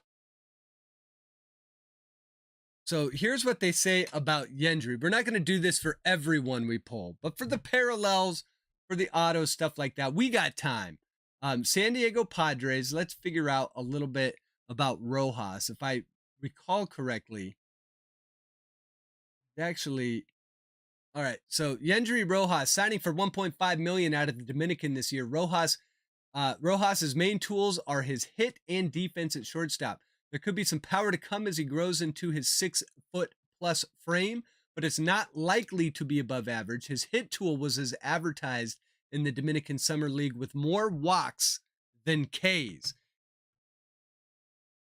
So here's what they say about Yendry. We're not going to do this for everyone we pull, but for the parallels, for the auto, stuff like that, we got time. San Diego Padres, let's figure out a little bit about Rojas. If I recall correctly, actually, all right. So Yendry Rojas signing for 1.5 million out of the Dominican this year. Rojas's main tools are his hit and defense at shortstop. There could be some power to come as he grows into his 6-foot-plus frame, but it's not likely to be above average. His hit tool was as advertised in the Dominican Summer League with more walks than Ks.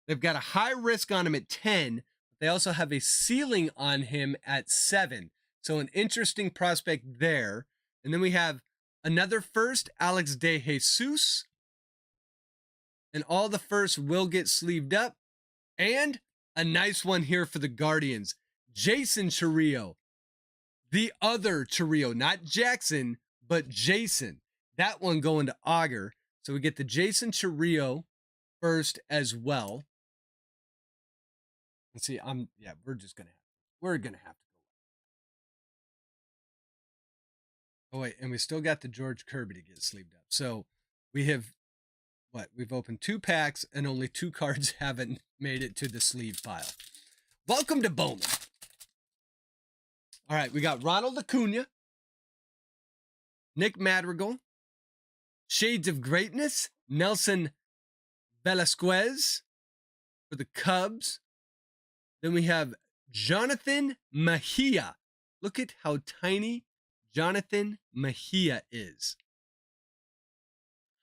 They've got a high risk on him at 10. But they also have a ceiling on him at 7. So an interesting prospect there. And then we have another first, Alex De Jesus. And all the firsts will get sleeved up. And a nice one here for the Guardians. Jason Chourio. The other Chourio, not Jackson, but Jason. That one going to Auger. So we get the Jason Chourio first as well. Let's see, we're gonna have to go. Oh wait, and we still got the George Kirby to get sleeved up. So we've opened 2 packs and only 2 cards haven't made it to the sleeve pile. Welcome to Bowman. All right, we got Ronald Acuna, Nick Madrigal, Shades of Greatness, Nelson Velasquez for the Cubs. Then we have Jonathan Mejia. Look at how tiny Jonathan Mejia is.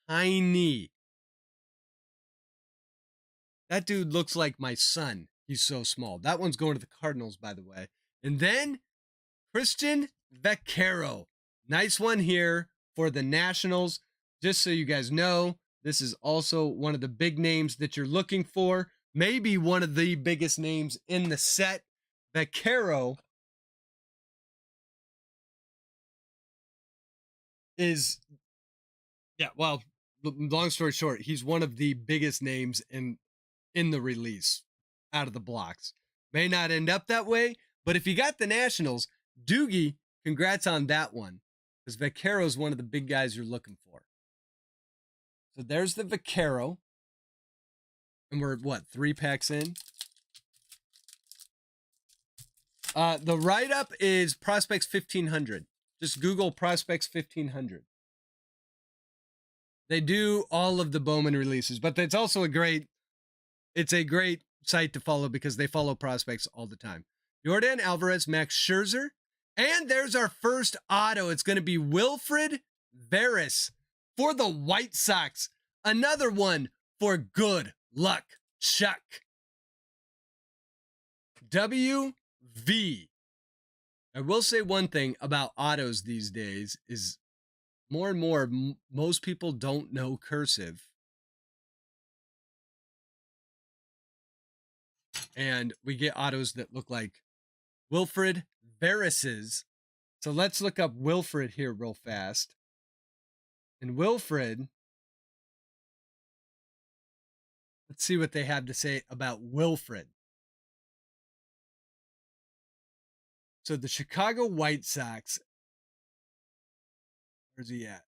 Tiny. That dude looks like my son. He's so small. That one's going to the Cardinals, by the way. And then Christian Vaquero. Nice one here for the Nationals. Just so you guys know, this is also one of the big names that you're looking for. Maybe one of the biggest names in the set. Vaquero is, long story short, he's one of the biggest names in the release out of the blocks. May not end up that way, but if you got the Nationals, Doogie, congrats on that one, because Vaquero is one of the big guys you're looking for. So there's the Vaquero. And we're, 3 packs in? The write-up is Prospects 1500. Just Google Prospects 1500. They do all of the Bowman releases, but it's also a great site to follow because they follow prospects all the time. Jordan Alvarez, Max Scherzer. And there's our first auto. It's going to be Wilfred Veras for the White Sox. Another one for good luck, Chuck. WV. I will say one thing about autos these days is more and more, most people don't know cursive. And we get autos that look like Wilfred Veras's. So let's look up Wilfred here real fast. And Wilfred, let's see what they have to say about Wilfred. So the Chicago White Sox, where's he at?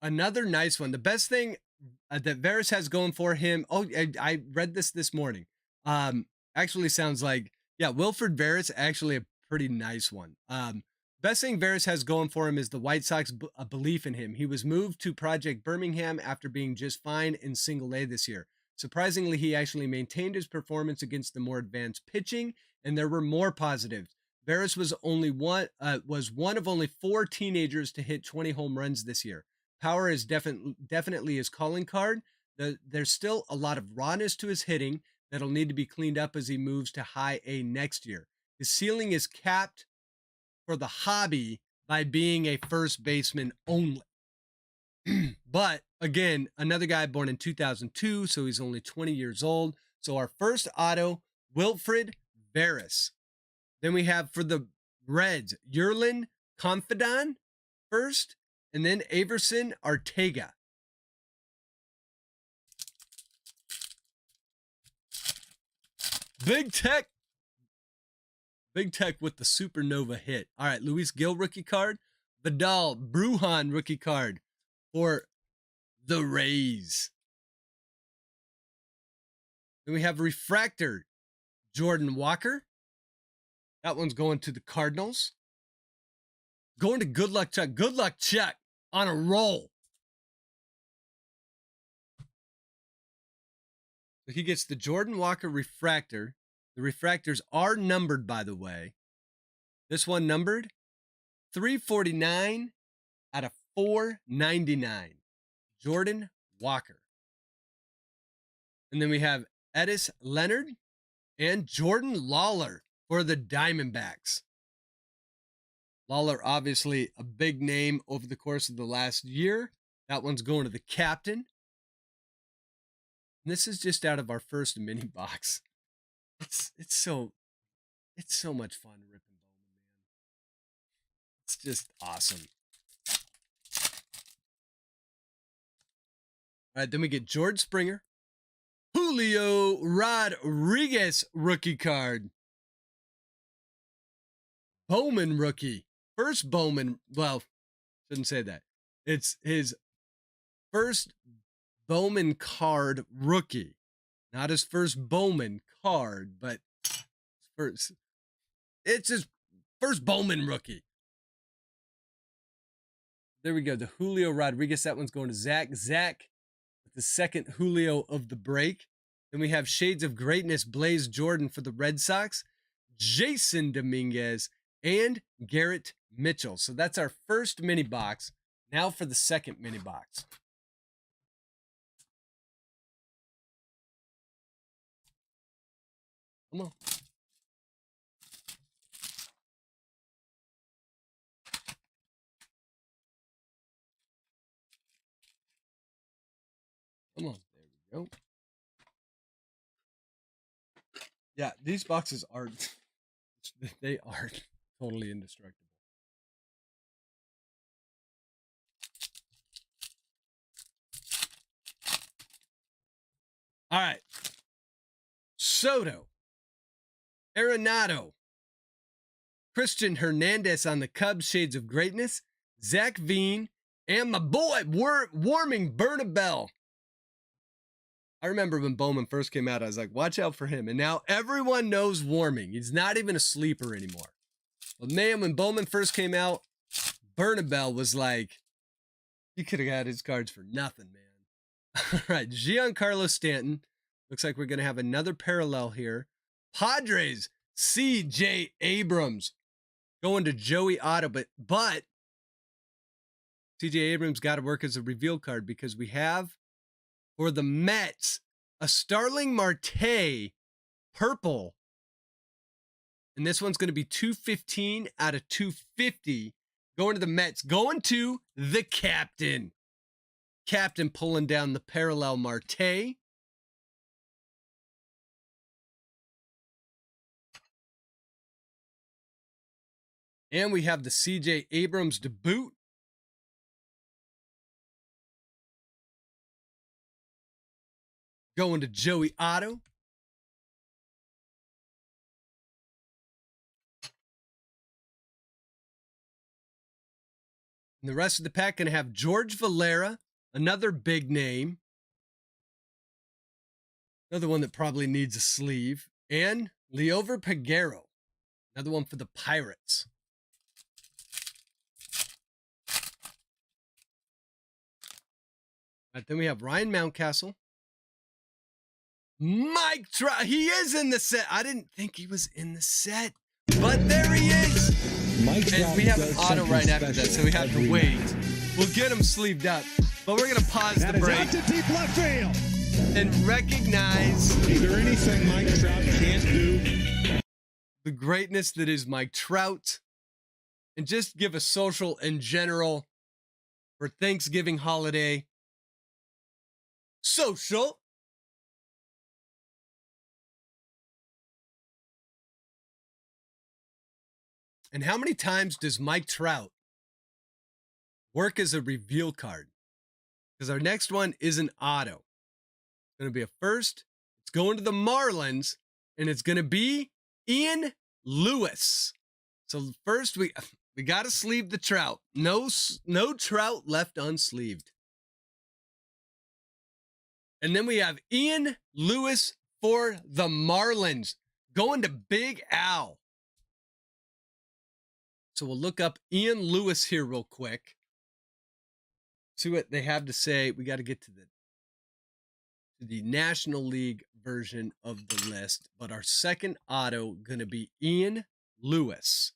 Another nice one. The best thing that Veras has going for him. Oh, I read this morning. Actually sounds like, Wilfred Veras, actually a pretty nice one. Best thing Veras has going for him is the White Sox belief in him. He was moved to Project Birmingham after being just fine in Single A this year. Surprisingly, he actually maintained his performance against the more advanced pitching, and there were more positives. Veras was one of only 4 teenagers to hit 20 home runs this year. Power is definitely his calling card. There's still a lot of rawness to his hitting that'll need to be cleaned up as he moves to high A next year. His ceiling is capped for the hobby by being a first baseman only. But again, another guy born in 2002, so he's only 20 years old. So our first auto, Wilfred Veras. Then we have for the Reds, Yerlin Confidant first, and then Averson Arteaga. Big Tech with the supernova hit. All right, Luis Gil rookie card. Vidal Brujan rookie card for the Rays. Then we have refractor Jordan Walker. That one's going to the Cardinals. Going to Good Luck Chuck. Good Luck Chuck on a roll. So he gets the Jordan Walker refractor. The refractors are numbered, by the way. This one numbered 349 out of 499. Jordan Walker. And then we have Edis Leonard and Jordan Lawler for the Diamondbacks. Lawler, obviously a big name over the course of the last year. That one's going to the captain. And this is just out of our first mini box. It's so much fun ripping Bowman, man. It's just awesome. All right, then we get George Springer, Julio Rodriguez rookie card, Bowman rookie, first Bowman. Well, shouldn't say that. It's his first Bowman card rookie, not his first Bowman card, but it's his first Bowman rookie. There we go. The Julio Rodriguez. That one's going to Zach. Zach with the second Julio of the break. Then we have Shades of Greatness, Blaze Jordan for the Red Sox, Jason Dominguez, and Garrett Mitchell. So that's our first mini box. Now for the second mini box. Come on. Come on. There we go. Yeah, these boxes are, they are totally indestructible. All right. Soto, Arenado, Christian Hernandez on the Cubs, Shades of Greatness, Zach Veen, and my boy, Warming Bernabell. I remember when Bowman first came out, I was like, watch out for him. And now everyone knows Warming. He's not even a sleeper anymore. But man, when Bowman first came out, Bernabell was like, he could have got his cards for nothing, man. All right, Giancarlo Stanton. Looks like we're going to have another parallel here. Padres, C.J. Abrams going to Joey Otto. But C.J. Abrams got to work as a reveal card because we have, for the Mets, a Starling Marte purple. And this one's going to be 215 out of 250. Going to the Mets. Going to the captain. Captain pulling down the parallel Marte. And we have the C.J. Abrams debut. Going to Joey Otto. And the rest of the pack going to have George Valera, another big name. Another one that probably needs a sleeve. And Leover Peguero, another one for the Pirates. All right, then we have Ryan Mountcastle. Mike Trout, he is in the set. I didn't think he was in the set, but there he is. Mike And we have an auto right after that, so we have to wait. We'll get him sleeved up, but we're gonna pause the break Out to deep left field. and recognize Is there anything Mike Trout can't do? the greatness that is Mike Trout, and just give a social in general for Thanksgiving holiday. Social. And how many times does Mike Trout work as a reveal card because our next one is an auto. It's going to be a first. It's going to the Marlins, and it's going to be Ian Lewis. So first, we got to sleeve the Trout. No Trout left unsleeved. And then we have Ian Lewis for the Marlins, going to Big Al. So we'll look up Ian Lewis here real quick. See what they have to say. We got to get to the National League version of the list. But our second auto going to be Ian Lewis.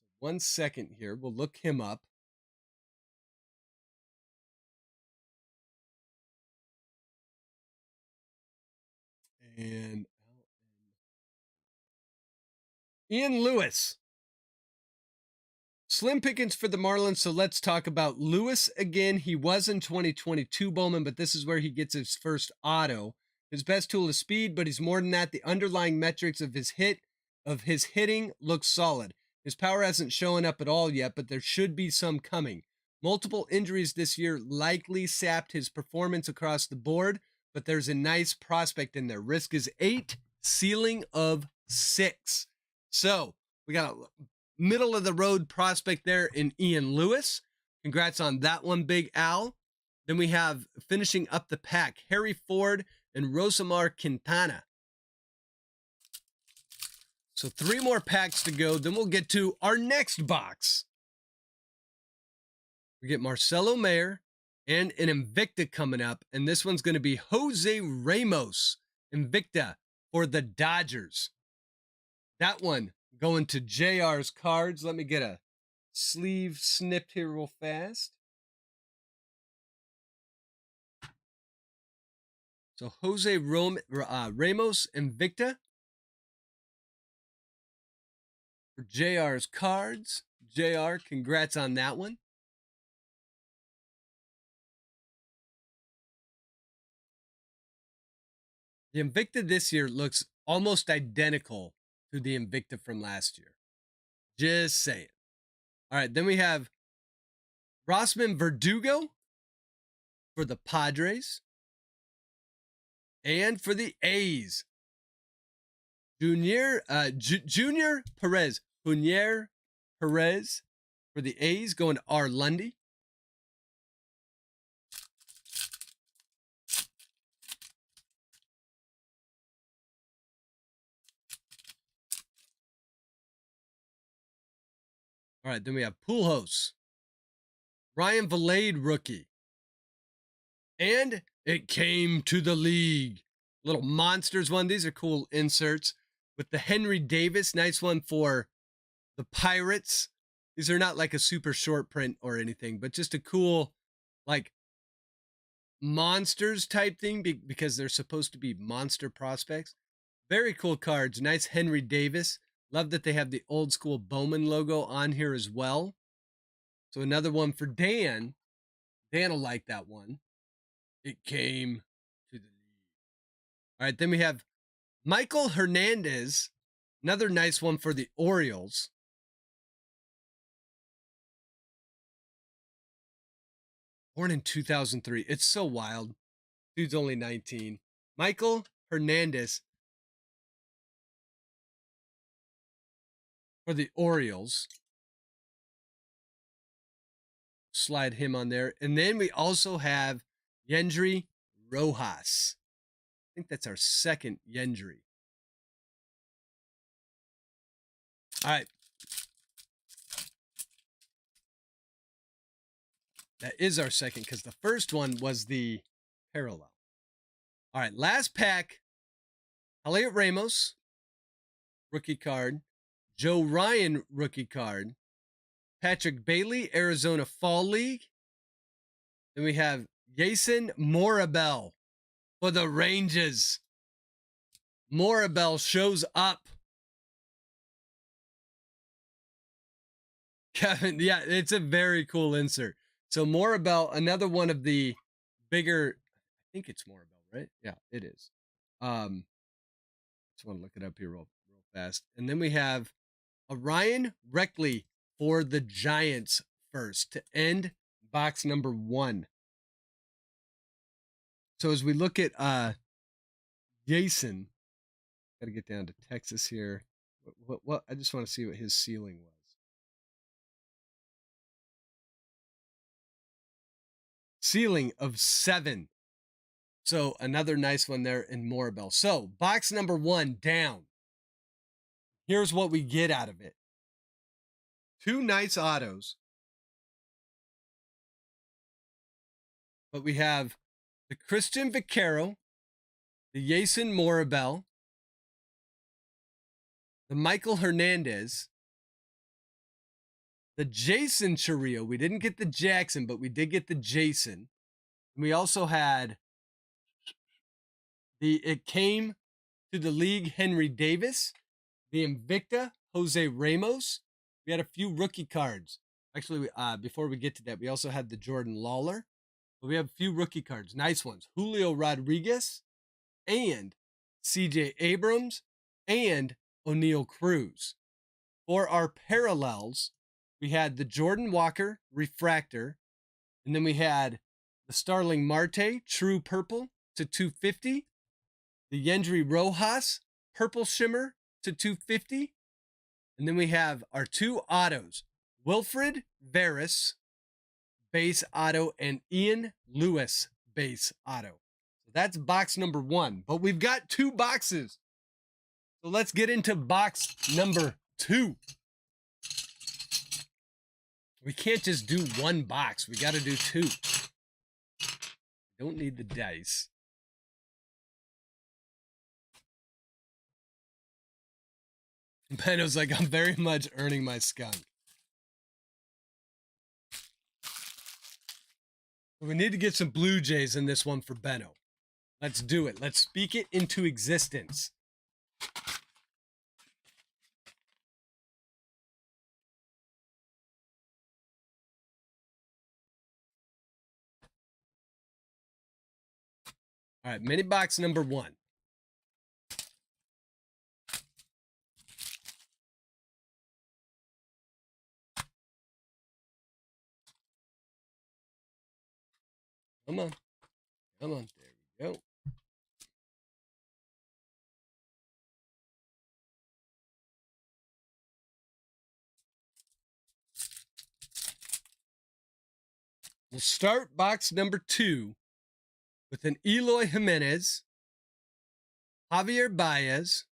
So 1 second here. We'll look him up. And Ian Lewis. Slim pickings for the Marlins, so let's talk about Lewis again. He was in 2022 Bowman, but this is where he gets his first auto. His best tool is speed, but he's more than that. The underlying metrics of his hitting looks solid. His power hasn't shown up at all yet, but there should be some coming. Multiple injuries this year likely sapped his performance across the board, but there's a nice prospect in there. Risk is 8, ceiling of 6. So we got a middle of the road prospect there in Ian Lewis. Congrats on that one, Big Al. Then we have finishing up the pack, Harry Ford and Rosamar Quintana. So 3 more packs to go. Then we'll get to our next box. We get Marcelo Mayer and an Invicta coming up. And this one's going to be Jose Ramos, Invicta for the Dodgers. That one going to JR's cards. Let me get a sleeve snipped here real fast. So Jose Ramos Invicta for JR's cards. JR, congrats on that one. The Invicta this year looks almost identical to the Invicta from last year. Just saying. All right, then we have Rosman Verdugo for the Padres and for the A's. Junior Perez for the A's, going to R. Lundy. All right, then we have Pujols, Ryan Vilade rookie, and it came to the league. Little monsters one. These are cool inserts with the Henry Davis. Nice one for the Pirates. These are not like a super short print or anything, but just a cool, like, monsters type thing because they're supposed to be monster prospects. Very cool cards. Nice Henry Davis. Love that they have the old school Bowman logo on here as well. So another one for Dan. Dan will like that one. It came to the league. All right, then we have Michael Hernandez. Another nice one for the Orioles. Born in 2003. It's so wild. Dude's only 19. Michael Hernandez for the Orioles. Slide him on there. And then we also have Yendry Rojas. I think that's our second Yendry. All right. That is our second because the first one was the parallel. All right, last pack. Elliot Ramos, rookie card. Joe Ryan, rookie card. Patrick Bailey, Arizona Fall League. Then we have Jason Morabel for the Rangers. Morabel shows up. Kevin, yeah, it's a very cool insert. So Morabel, another one of the bigger, I think it's Morabel, right? Yeah, it is. Just want to look it up here real fast. And then we have a Ryan Reckley for the Giants first to end box number 1. So as we look at Jason, got to get down to Texas here. What I just want to see what his ceiling was. Ceiling of 7. So another nice one there in Morabel. So box number 1 down. Here's what we get out of it. 2 nice autos. But we have the Christian Vaquero, the Jason Morabel, the Michael Hernandez, the Jason Churrillo. We didn't get the Jackson, but we did get the Jason. And we also had it came to the league Henry Davis, the Invicta Jose Ramos. We had a few rookie cards. Actually, before we get to that, we also had the Jordan Lawler. But we have a few rookie cards, nice ones. Julio Rodriguez and CJ Abrams and O'Neal Cruz. For our parallels, we had the Jordan Walker Refractor, and then we had the Starling Marte True Purple to 250, the Yendry Rojas Purple Shimmer to 250, and then we have our 2 autos, Wilfred Veras base auto and Ian Lewis base auto. So that's box number 1, but we've got 2 boxes. So let's get into box number 2. We can't just do 1 box. We got to do 2. Don't need the dice. Beno's like, I'm very much earning my skunk. We need to get some Blue Jays in this one for Beno. Let's do it. Let's speak it into existence. All right, mini box number 1. Come on. Come on. There we go. We'll start box number 2 with an Eloy Jimenez, Javier Baez,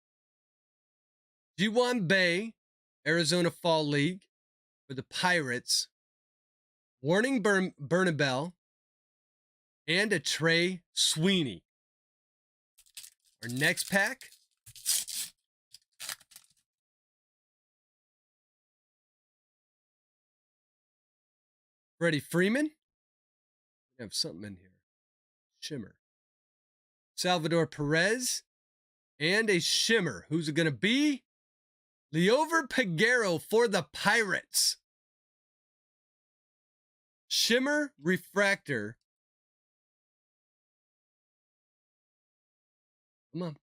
Ji-Hwan Bae, Arizona Fall League for the Pirates, Warning Bernabel, and a Trey Sweeney. Our next pack. Freddie Freeman. We have something in here. Shimmer. Salvador Perez. And a shimmer. Who's it going to be? Leover Peguero for the Pirates. Shimmer refractor. Come on.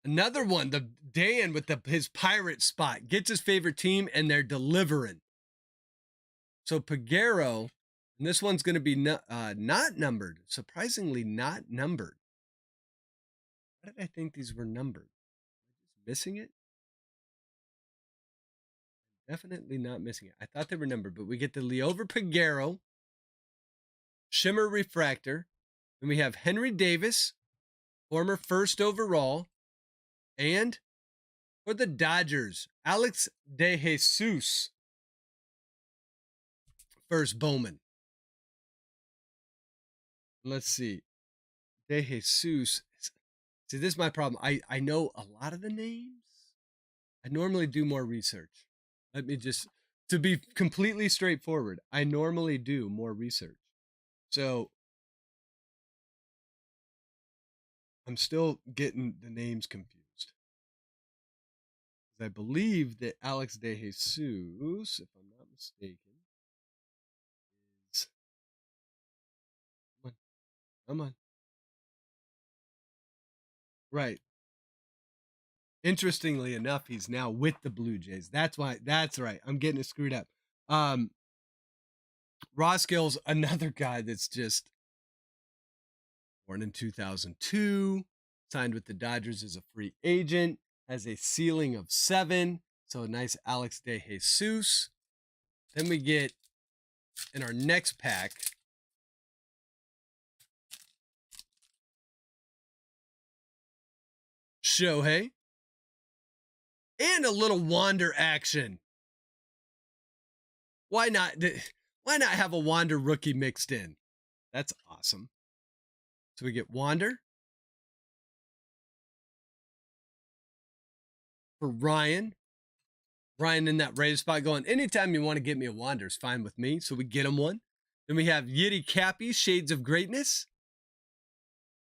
Another one. The Dan with his pirate spot gets his favorite team and they're delivering. So Peguero, and this one's going to be not numbered. Surprisingly not numbered. Why did I think these were numbered? Am I just missing it? Definitely not missing it. I thought they were numbered, but we get the Leover Peguero, Shimmer Refractor. Then we have Henry Davis, former first overall. And for the Dodgers, Alex De Jesus, first Bowman. Let's see. De Jesus. See, this is my problem. I know a lot of the names. I normally do more research. Let me just, to be completely straightforward, I normally do more research. So I'm still getting the names confused. I believe that Alex De Jesus, if I'm not mistaken, is, come on. Right. Interestingly enough, he's now with the Blue Jays. That's why. That's right. I'm getting it screwed up. Roskill's another guy that's just born in 2002, signed with the Dodgers as a free agent, has a ceiling of 7. So a nice Alex De Jesus. Then we get in our next pack Shohei and a little Wander action. Why not? Why not have a Wander rookie mixed in? That's awesome. So we get Wander for Ryan. Ryan in that Rays spot going, anytime you want to get me a Wander is fine with me. So we get him one. Then we have Yiddy Cappy, Shades of Greatness.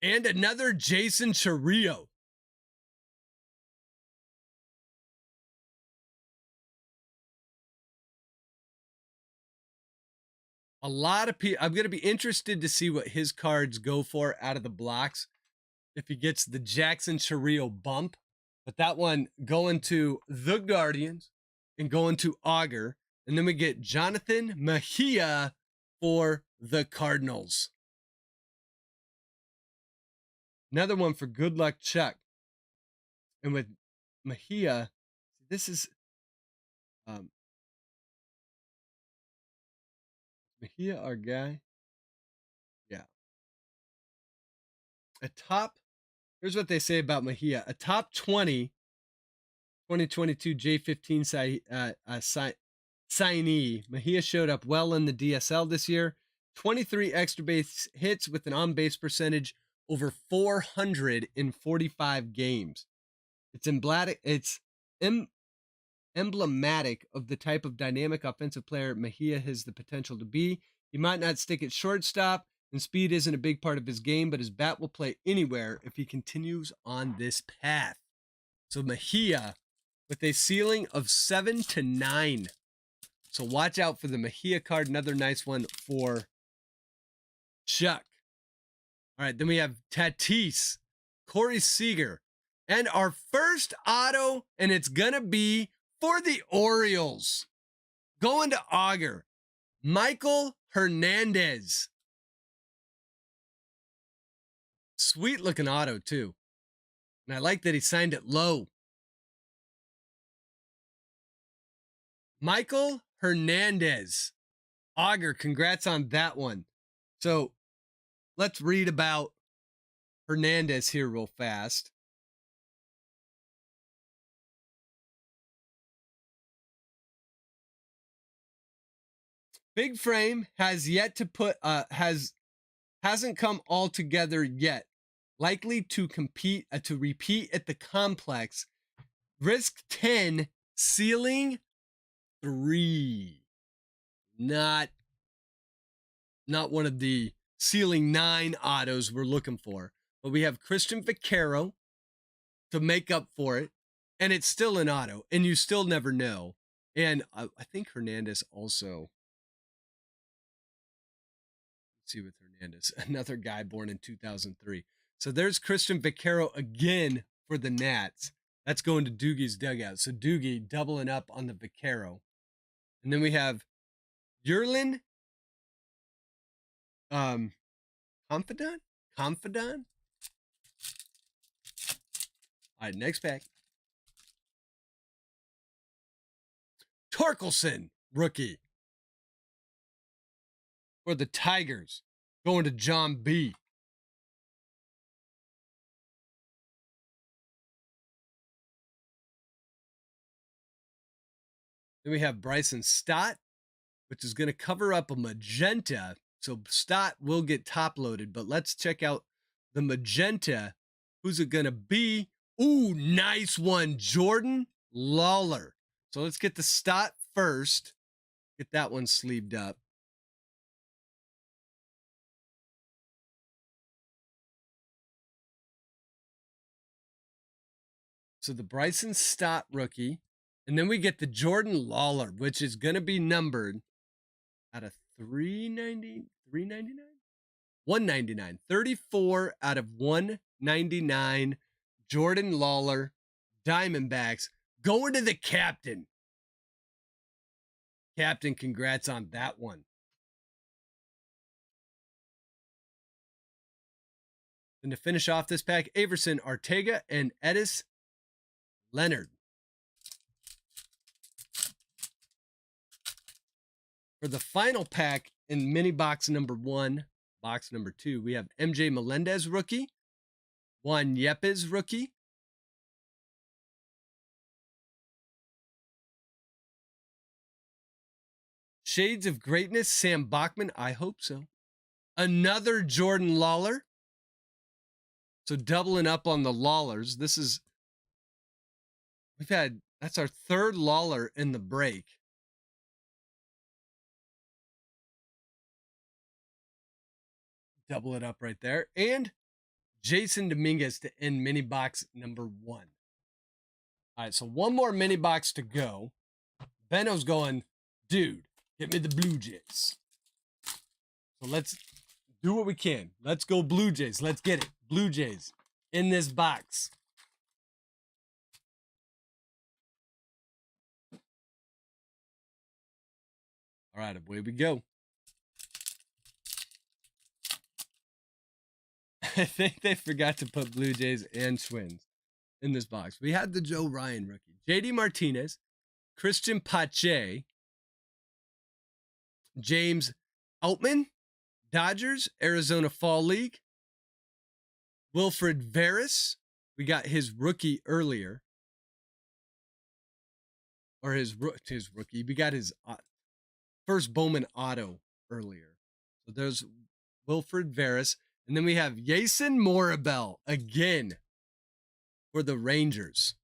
And another Jason Chourio. A lot of people, I'm going to be interested to see what his cards go for out of the blocks. If he gets the Jackson Chourio bump. But that one going to the Guardians and going to Auger. And then we get Jonathan Mejia for the Cardinals. Another one for Good Luck Chuck. And with Mejia, this is Mejia, our guy. Yeah. Here's what they say about Mejia. A top 20 2022 J15 signee. Mejia showed up well in the DSL this year. 23 extra base hits with an on-base percentage over 445 games. It's emblematic of the type of dynamic offensive player Mejia has the potential to be. He might not stick at shortstop, and speed isn't a big part of his game, but his bat will play anywhere if he continues on this path. So Mejia with a ceiling of 7 to 9. So watch out for the Mejia card. Another nice one for Chuck. All right, then we have Tatis, Corey Seager, and our first auto, and it's going to be for the Orioles. Going to Auger, Michael Hernandez. Sweet looking auto, too. And I like that he signed it low. Michael Hernandez. Auger, congrats on that one. So let's read about Hernandez here real fast. Big frame has yet to hasn't come all together yet. Likely to repeat at the complex. Risk 10, ceiling 3. Not one of the ceiling 9 autos we're looking for. But we have Christian Vaquero to make up for it. And it's still an auto. And you still never know. And I think Hernandez also. Let's see with Hernandez. Another guy born in 2003. So there's Christian Vaquero again for the Nats. That's going to Doogie's dugout. So Doogie doubling up on the Vaquero. And then we have Yerlin Confidant? All right, next pack. Torkelson, rookie. For the Tigers, going to John B. Then we have Bryson Stott, which is going to cover up a magenta. So Stott will get top loaded, but let's check out the magenta. Who's it going to be? Ooh, nice one. Jordan Lawler. So let's get the Stott first. Get that one sleeved up. So the Bryson Stott rookie. And then we get the Jordan Lawler, which is going to be numbered out of 399, 199, 34 out of 199. Jordan Lawler, Diamondbacks, going to the captain. Captain, congrats on that one. Then to finish off this pack, Averson, Ortega, and Edis Leonard. For the final pack in mini box number 1, box number 2, we have MJ Melendez rookie, Juan Yepes rookie, Shades of Greatness, Sam Bachman, I hope so. Another Jordan Lawler. So doubling up on the Lawlers. That's our third Lawler in the break. Double it up right there. And Jason Dominguez to end mini box number 1. All right, so one more mini box to go. Benno's going, dude, get me the Blue Jays. So let's do what we can. Let's go Blue Jays. Let's get it. Blue Jays in this box. All right, away we go. I think they forgot to put Blue Jays and Twins in this box. We had the Joe Ryan rookie, JD Martinez, Christian Pache, James Outman, Dodgers, Arizona Fall League, Wilfred Veras. We got his rookie earlier, or his rookie. We got his first Bowman auto earlier. So there's Wilfred Veras. And then we have Jason Morabel again for the Rangers.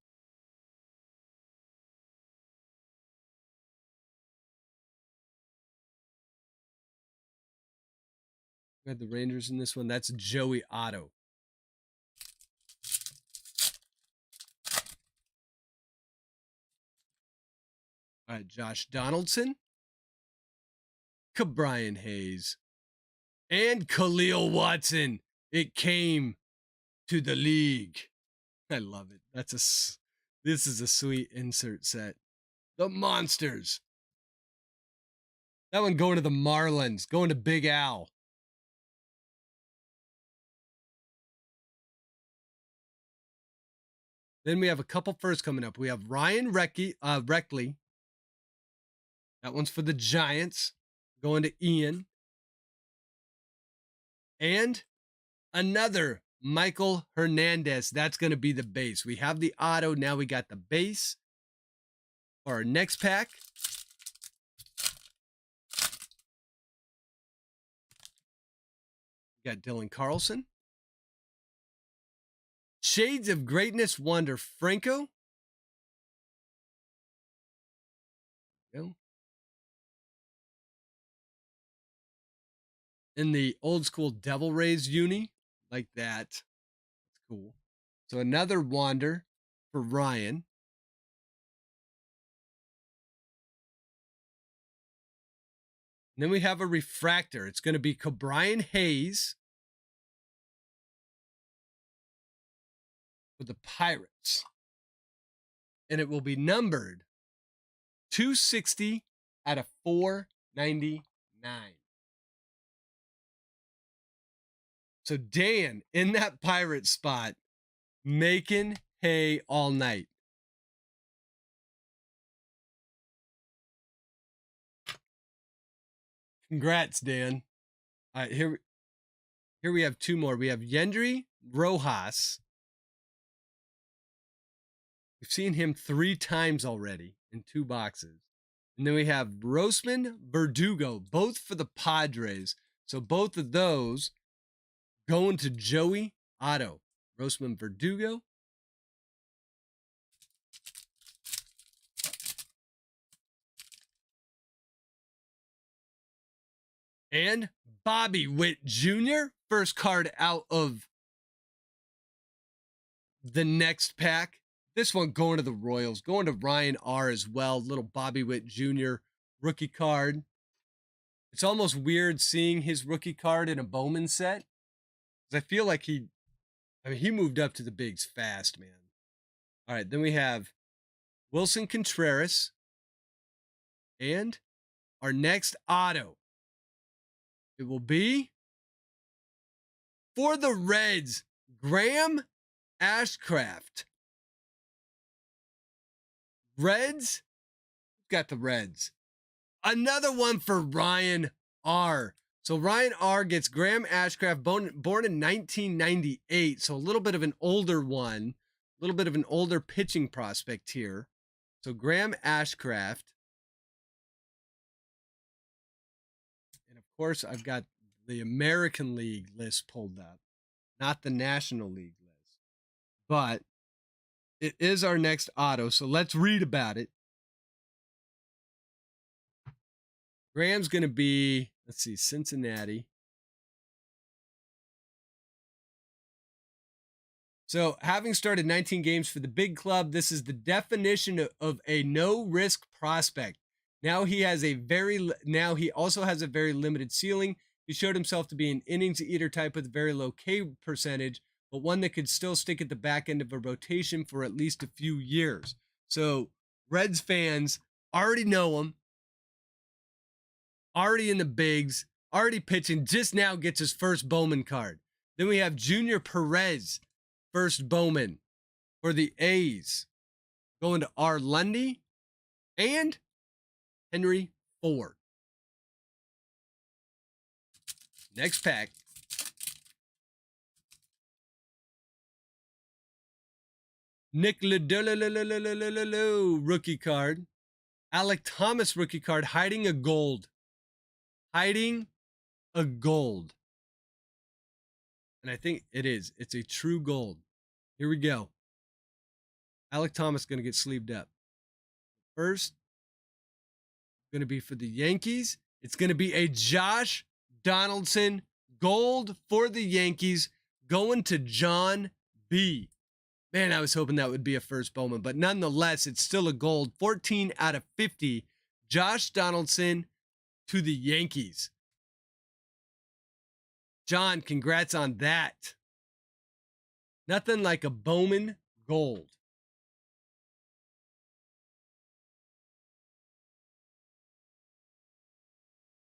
We had the Rangers in this one. That's Joey Otto. All right, Josh Donaldson, Ke'Bryan Hayes, and Khalil Watson. It came to the league. I love it. This is a sweet insert set. The Monsters. That one going to the Marlins, going to Big Al. Then we have a couple firsts coming up. We have Ryan Reckley. That one's for the Giants, going to Ian. And another Michael Hernandez. That's going to be the base. We have the auto. Now we got the base for our next pack. We got Dylan Carlson. Shades of Greatness Wander Franco. Go. In the old school Devil Rays uni, like that. That's cool. So another Wander for Ryan. And then we have a refractor. It's going to be Ke'Bryan Hayes for the Pirates. And it will be numbered 260 out of 499. So Dan in that Pirate spot, making hay all night. Congrats, Dan. All right, here we have two more. We have Yendry Rojas. We've seen him 3 times already in 2 boxes. And then we have Rosman Verdugo, both for the Padres. So both of those going to Joey Otto. Rosman Verdugo. And Bobby Witt Jr., first card out of the next pack. This one going to the Royals, going to Ryan R as well. Little Bobby Witt Jr. rookie card. It's almost weird seeing his rookie card in a Bowman set. I feel like he moved up to the bigs fast, man. All right, then we have Wilson Contreras. And our next auto. It will be For the Reds, Graham Ashcraft. Reds, got the Reds. Another one for Ryan R. So Ryan R gets Graham Ashcraft, born in 1998. So a little bit of an older one, a little bit of an older pitching prospect here. So Graham Ashcraft. And of course, I've got the American League list pulled up, not the National League list. But it is our next auto. So let's read about it. Graham's going to be, let's see, Cincinnati. So having started 19 games for the big club, this is the definition of a no-risk prospect. Now he also has a very limited ceiling. He showed himself to be an innings eater type with a very low K percentage, but one that could still stick at the back end of a rotation for at least a few years. So Reds fans already know him. Already in the bigs, already pitching, just now gets his first Bowman card. Then we have Junior Perez, first Bowman for the A's, going to R. Lundy and Henry Ford. Next pack. Nick Lodolo rookie card. Alec Thomas rookie card, hiding a gold. Hiding a gold. And I think it is. It's a true gold. Here we go. Alec Thomas going to get sleeved up. First, going to be for the Yankees. It's going to be a Josh Donaldson gold for the Yankees going to John B. Man, I was hoping that would be a first Bowman, but nonetheless, it's still a gold. 14 out of 50. Josh Donaldson to the Yankees. John, congrats on that. Nothing like a Bowman gold.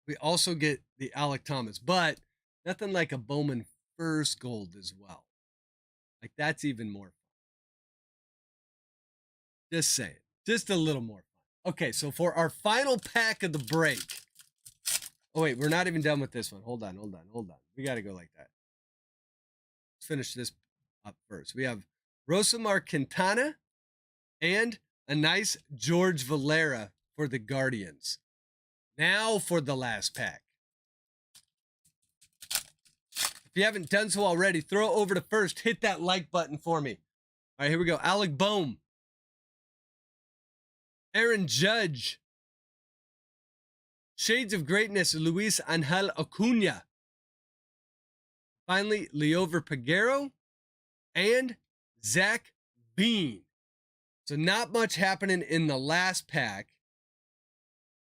We also get the Alec Thomas, but nothing like a Bowman first gold as well. Like, that's even more fun. Just saying. Just a little more fun. Okay, so for our final pack of the break. Oh, wait, we're not even done with this one. Hold on. We got to go like that. Let's finish this up first. We have Rosamar Quintana and a nice George Valera for the Guardians. Now for the last pack. If you haven't done so already, throw over to first. Hit that like button for me. All right, here we go. Alec Bohm. Aaron Judge. Shades of Greatness, Luis Angel Acuna. Finally, Leover Peguero and Zach Bean. So not much happening in the last pack,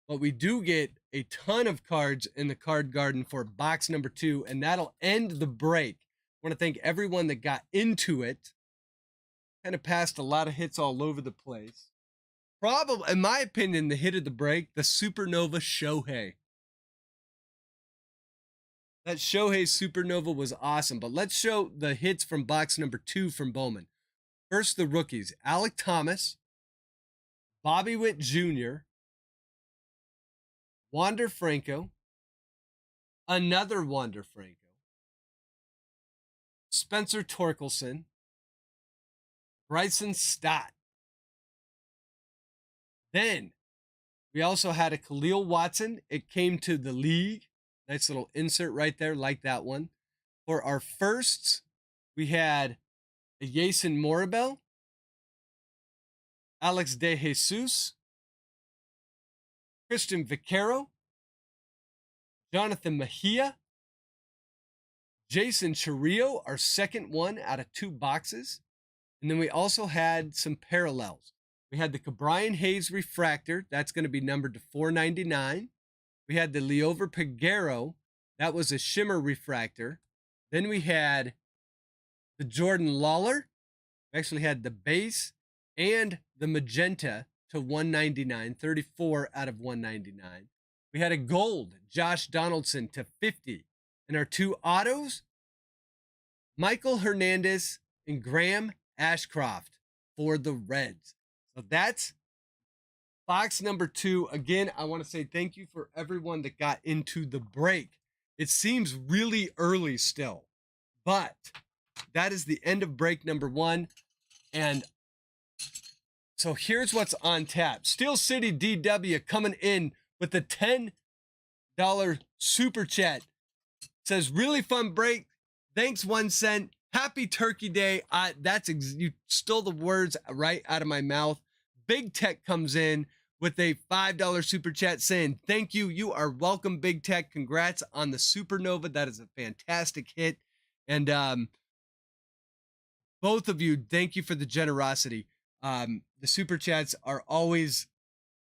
but we do get a ton of cards in the card garden for box number 2, and that'll end the break. I want to thank everyone that got into it. Kind of passed a lot of hits all over the place. Probably, in my opinion, the hit of the break, the Supernova Shohei. That Shohei Supernova was awesome, but let's show the hits from box number 2 from Bowman. First, the rookies. Alec Thomas, Bobby Witt Jr., Wander Franco, another Wander Franco, Spencer Torkelson, Bryson Stott. Then we also had a Khalil Watson. It came to the league. Nice little insert right there, like that one. For our firsts, we had a Jason Morabel, Alex De Jesus, Christian Vaquero, Jonathan Mejia, Jason Chirrillo, our second one out of 2 boxes. And then we also had some parallels. We had the Cabrian Hayes Refractor. That's going to be numbered to 499. We had the Leover Peguero. That was a Shimmer Refractor. Then we had the Jordan Lawler. We actually had the base and the magenta to 199, 34 out of 199. We had a gold Josh Donaldson to 50. And our 2 autos, Michael Hernandez and Graham Ashcroft for the Reds. So that's box number 2. Again, I want to say thank you for everyone that got into the break. It seems really early still, but that is the end of break number 1. And so here's what's on tap. Steel City DW coming in with a $10 super chat. Says, really fun break. Thanks, 1 cent. Happy Turkey Day. You stole the words right out of my mouth. Big Tech comes in with a $5 super chat saying, thank you. You are welcome, Big Tech. Congrats on the Supernova. That is a fantastic hit. And both of you, thank you for the generosity. The super chats are always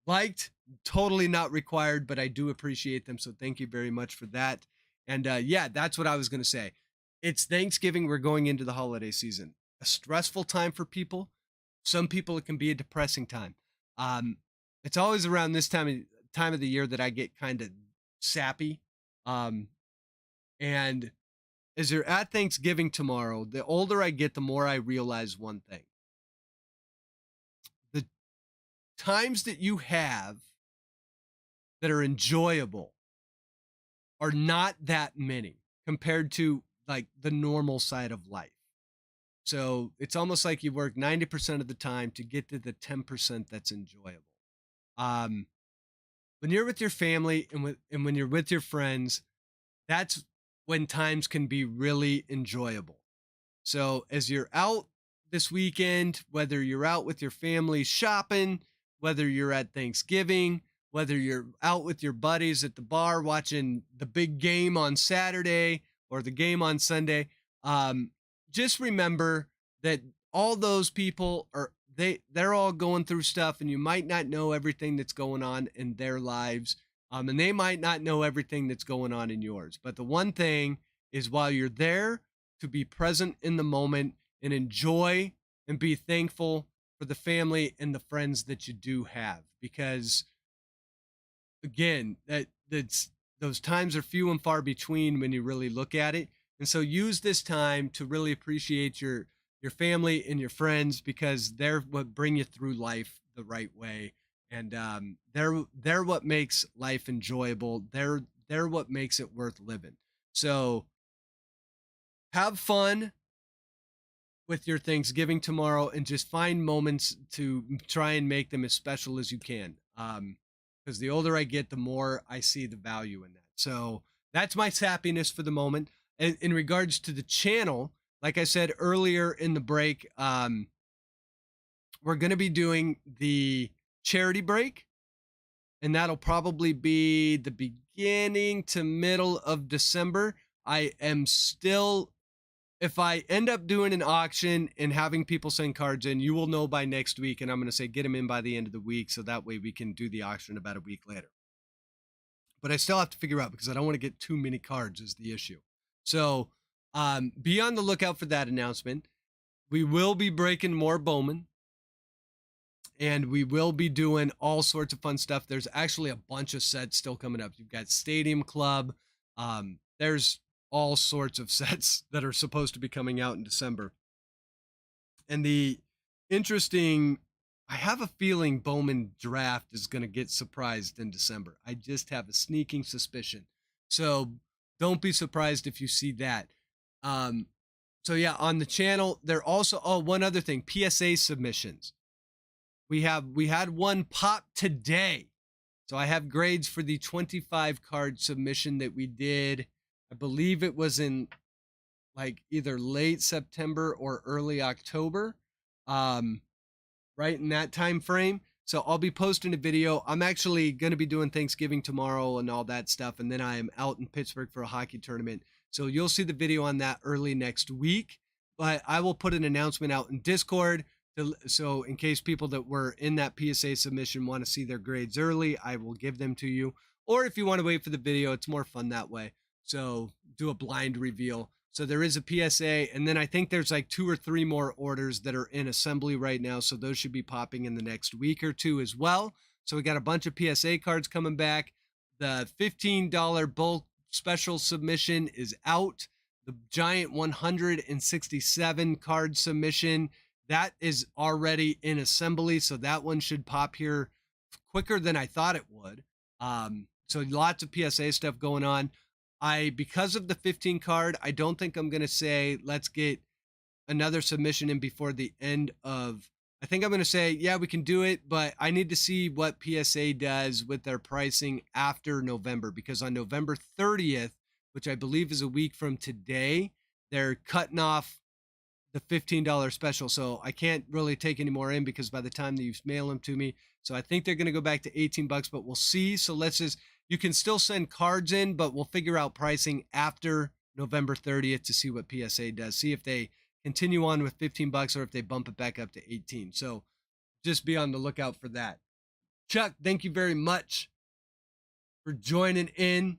liked, totally not required, but I do appreciate them. So thank you very much for that. And yeah, that's what I was going to say. It's Thanksgiving. We're going into the holiday season. A stressful time for people. Some people, it can be a depressing time. It's always around this time of the year that I get kind of sappy. And as you're at Thanksgiving tomorrow, the older I get, the more I realize one thing. The times that you have that are enjoyable are not that many compared to like the normal side of life. So it's almost like you work 90% of the time to get to the 10% that's enjoyable. When you're with your family and when you're with your friends, that's when times can be really enjoyable. So as you're out this weekend, whether you're out with your family shopping, whether you're at Thanksgiving, whether you're out with your buddies at the bar watching the big game on Saturday or the game on Sunday, just remember that all those people they're all going through stuff, and you might not know everything that's going on in their lives, and they might not know everything that's going on in yours. But the one thing is, while you're there, to be present in the moment and enjoy and be thankful for the family and the friends that you do have, because again, that's those times are few and far between when you really look at it. And so use this time to really appreciate your family and your friends, because they're what bring you through life the right way. And they're what makes life enjoyable. They're what makes it worth living. So have fun with your Thanksgiving tomorrow, and just find moments to try and make them as special as you can. Because the older I get, the more I see the value in that. So that's my happiness for the moment. And in regards to the channel, like I said earlier in the break, we're going to be doing the charity break, and that'll probably be the beginning to middle of December. I am still, if I end up doing an auction and having people send cards in, you will know by next week. And I'm going to say get them in by the end of the week, so that way we can do the auction about a week later. But I still have to figure out, because I don't want to get too many cards is the issue. So be on the lookout for that announcement. We will be breaking more Bowman, and we will be doing all sorts of fun stuff. There's actually a bunch of sets still coming up. You've got Stadium Club. There's all sorts of sets that are supposed to be coming out in December. And I have a feeling Bowman Draft is going to get surprised in December. I just have a sneaking suspicion. So don't be surprised if you see that. So yeah, on the channel, they're also, one other thing, PSA submissions. We had one pop today. So I have grades for the 25 card submission that we did. I believe it was in like either late September or early October, right in that time frame. So I'll be posting a video. I'm actually going to be doing Thanksgiving tomorrow and all that stuff, and then I am out in Pittsburgh for a hockey tournament. So you'll see the video on that early next week, but I will put an announcement out in Discord. So in case people that were in that PSA submission want to see their grades early, I will give them to you. Or if you want to wait for the video, it's more fun that way. So do a blind reveal. So there is a PSA, and then I think there's like 2 or 3 more orders that are in assembly right now. So those should be popping in the next week or two as well. So we got a bunch of PSA cards coming back. The $15 bulk special submission is out. the giant 167 card submission. That is already in assembly, so that one should pop here quicker than I thought it would. So lots of PSA stuff going on. Because of the 15 card, I don't think I'm going to say let's get another submission in before the end of. I think I'm going to say, yeah, we can do it, but I need to see what PSA does with their pricing after November, because on November 30th, which I believe is a week from today, they're cutting off the $15 special. So I can't really take any more in because by the time that you mail them to me. So I think they're going to go back to 18 bucks, but we'll see. So you can still send cards in, but we'll figure out pricing after November 30th to see what PSA does. See if they continue on with 15 bucks or if they bump it back up to 18. So just be on the lookout for that. Chuck, thank you very much for joining in.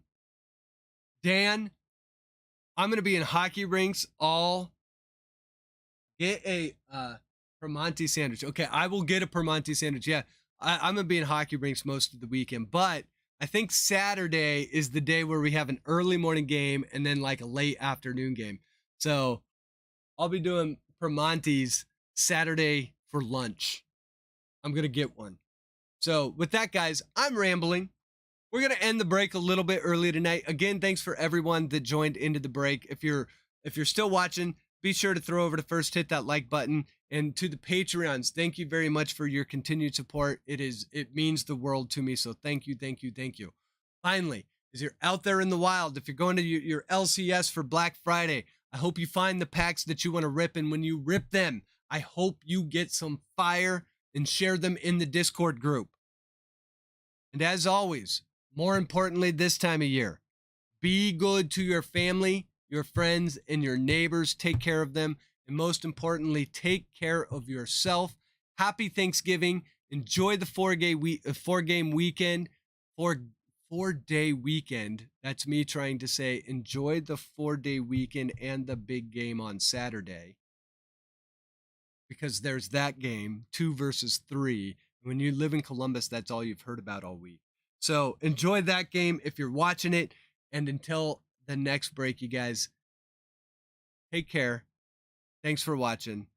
Dan, I'm going to be in hockey rinks all. Get a Permonte sandwich. Okay, I will get a Permonte sandwich. Yeah, I'm going to be in hockey rinks most of the weekend, but I think Saturday is the day where we have an early morning game and then like a late afternoon game. So I'll be doing Permontes Saturday for lunch. I'm going to get one. So with that, guys, I'm rambling. We're going to end the break a little bit early tonight. Again, thanks for everyone that joined into the break. If you're still watching, be sure to throw over to first, hit that like button, and to the Patreons, thank you very much for your continued support. It means the world to me. So thank you, thank you, thank you. Finally, as you're out there in the wild, if you're going to your LCS for Black Friday, I hope you find the packs that you want to rip. And when you rip them, I hope you get some fire and share them in the Discord group. And as always, more importantly, this time of year, be good to your family, your friends, and your neighbors. Take care of them. And most importantly, take care of yourself. Happy Thanksgiving. Enjoy the 4-game weekend. 4-day weekend. That's me trying to say enjoy the 4-day weekend and the big game on Saturday. Because there's that game, 2 versus 3. When you live in Columbus, that's all you've heard about all week. So enjoy that game if you're watching it. And until the next break, you guys, take care. Thanks for watching.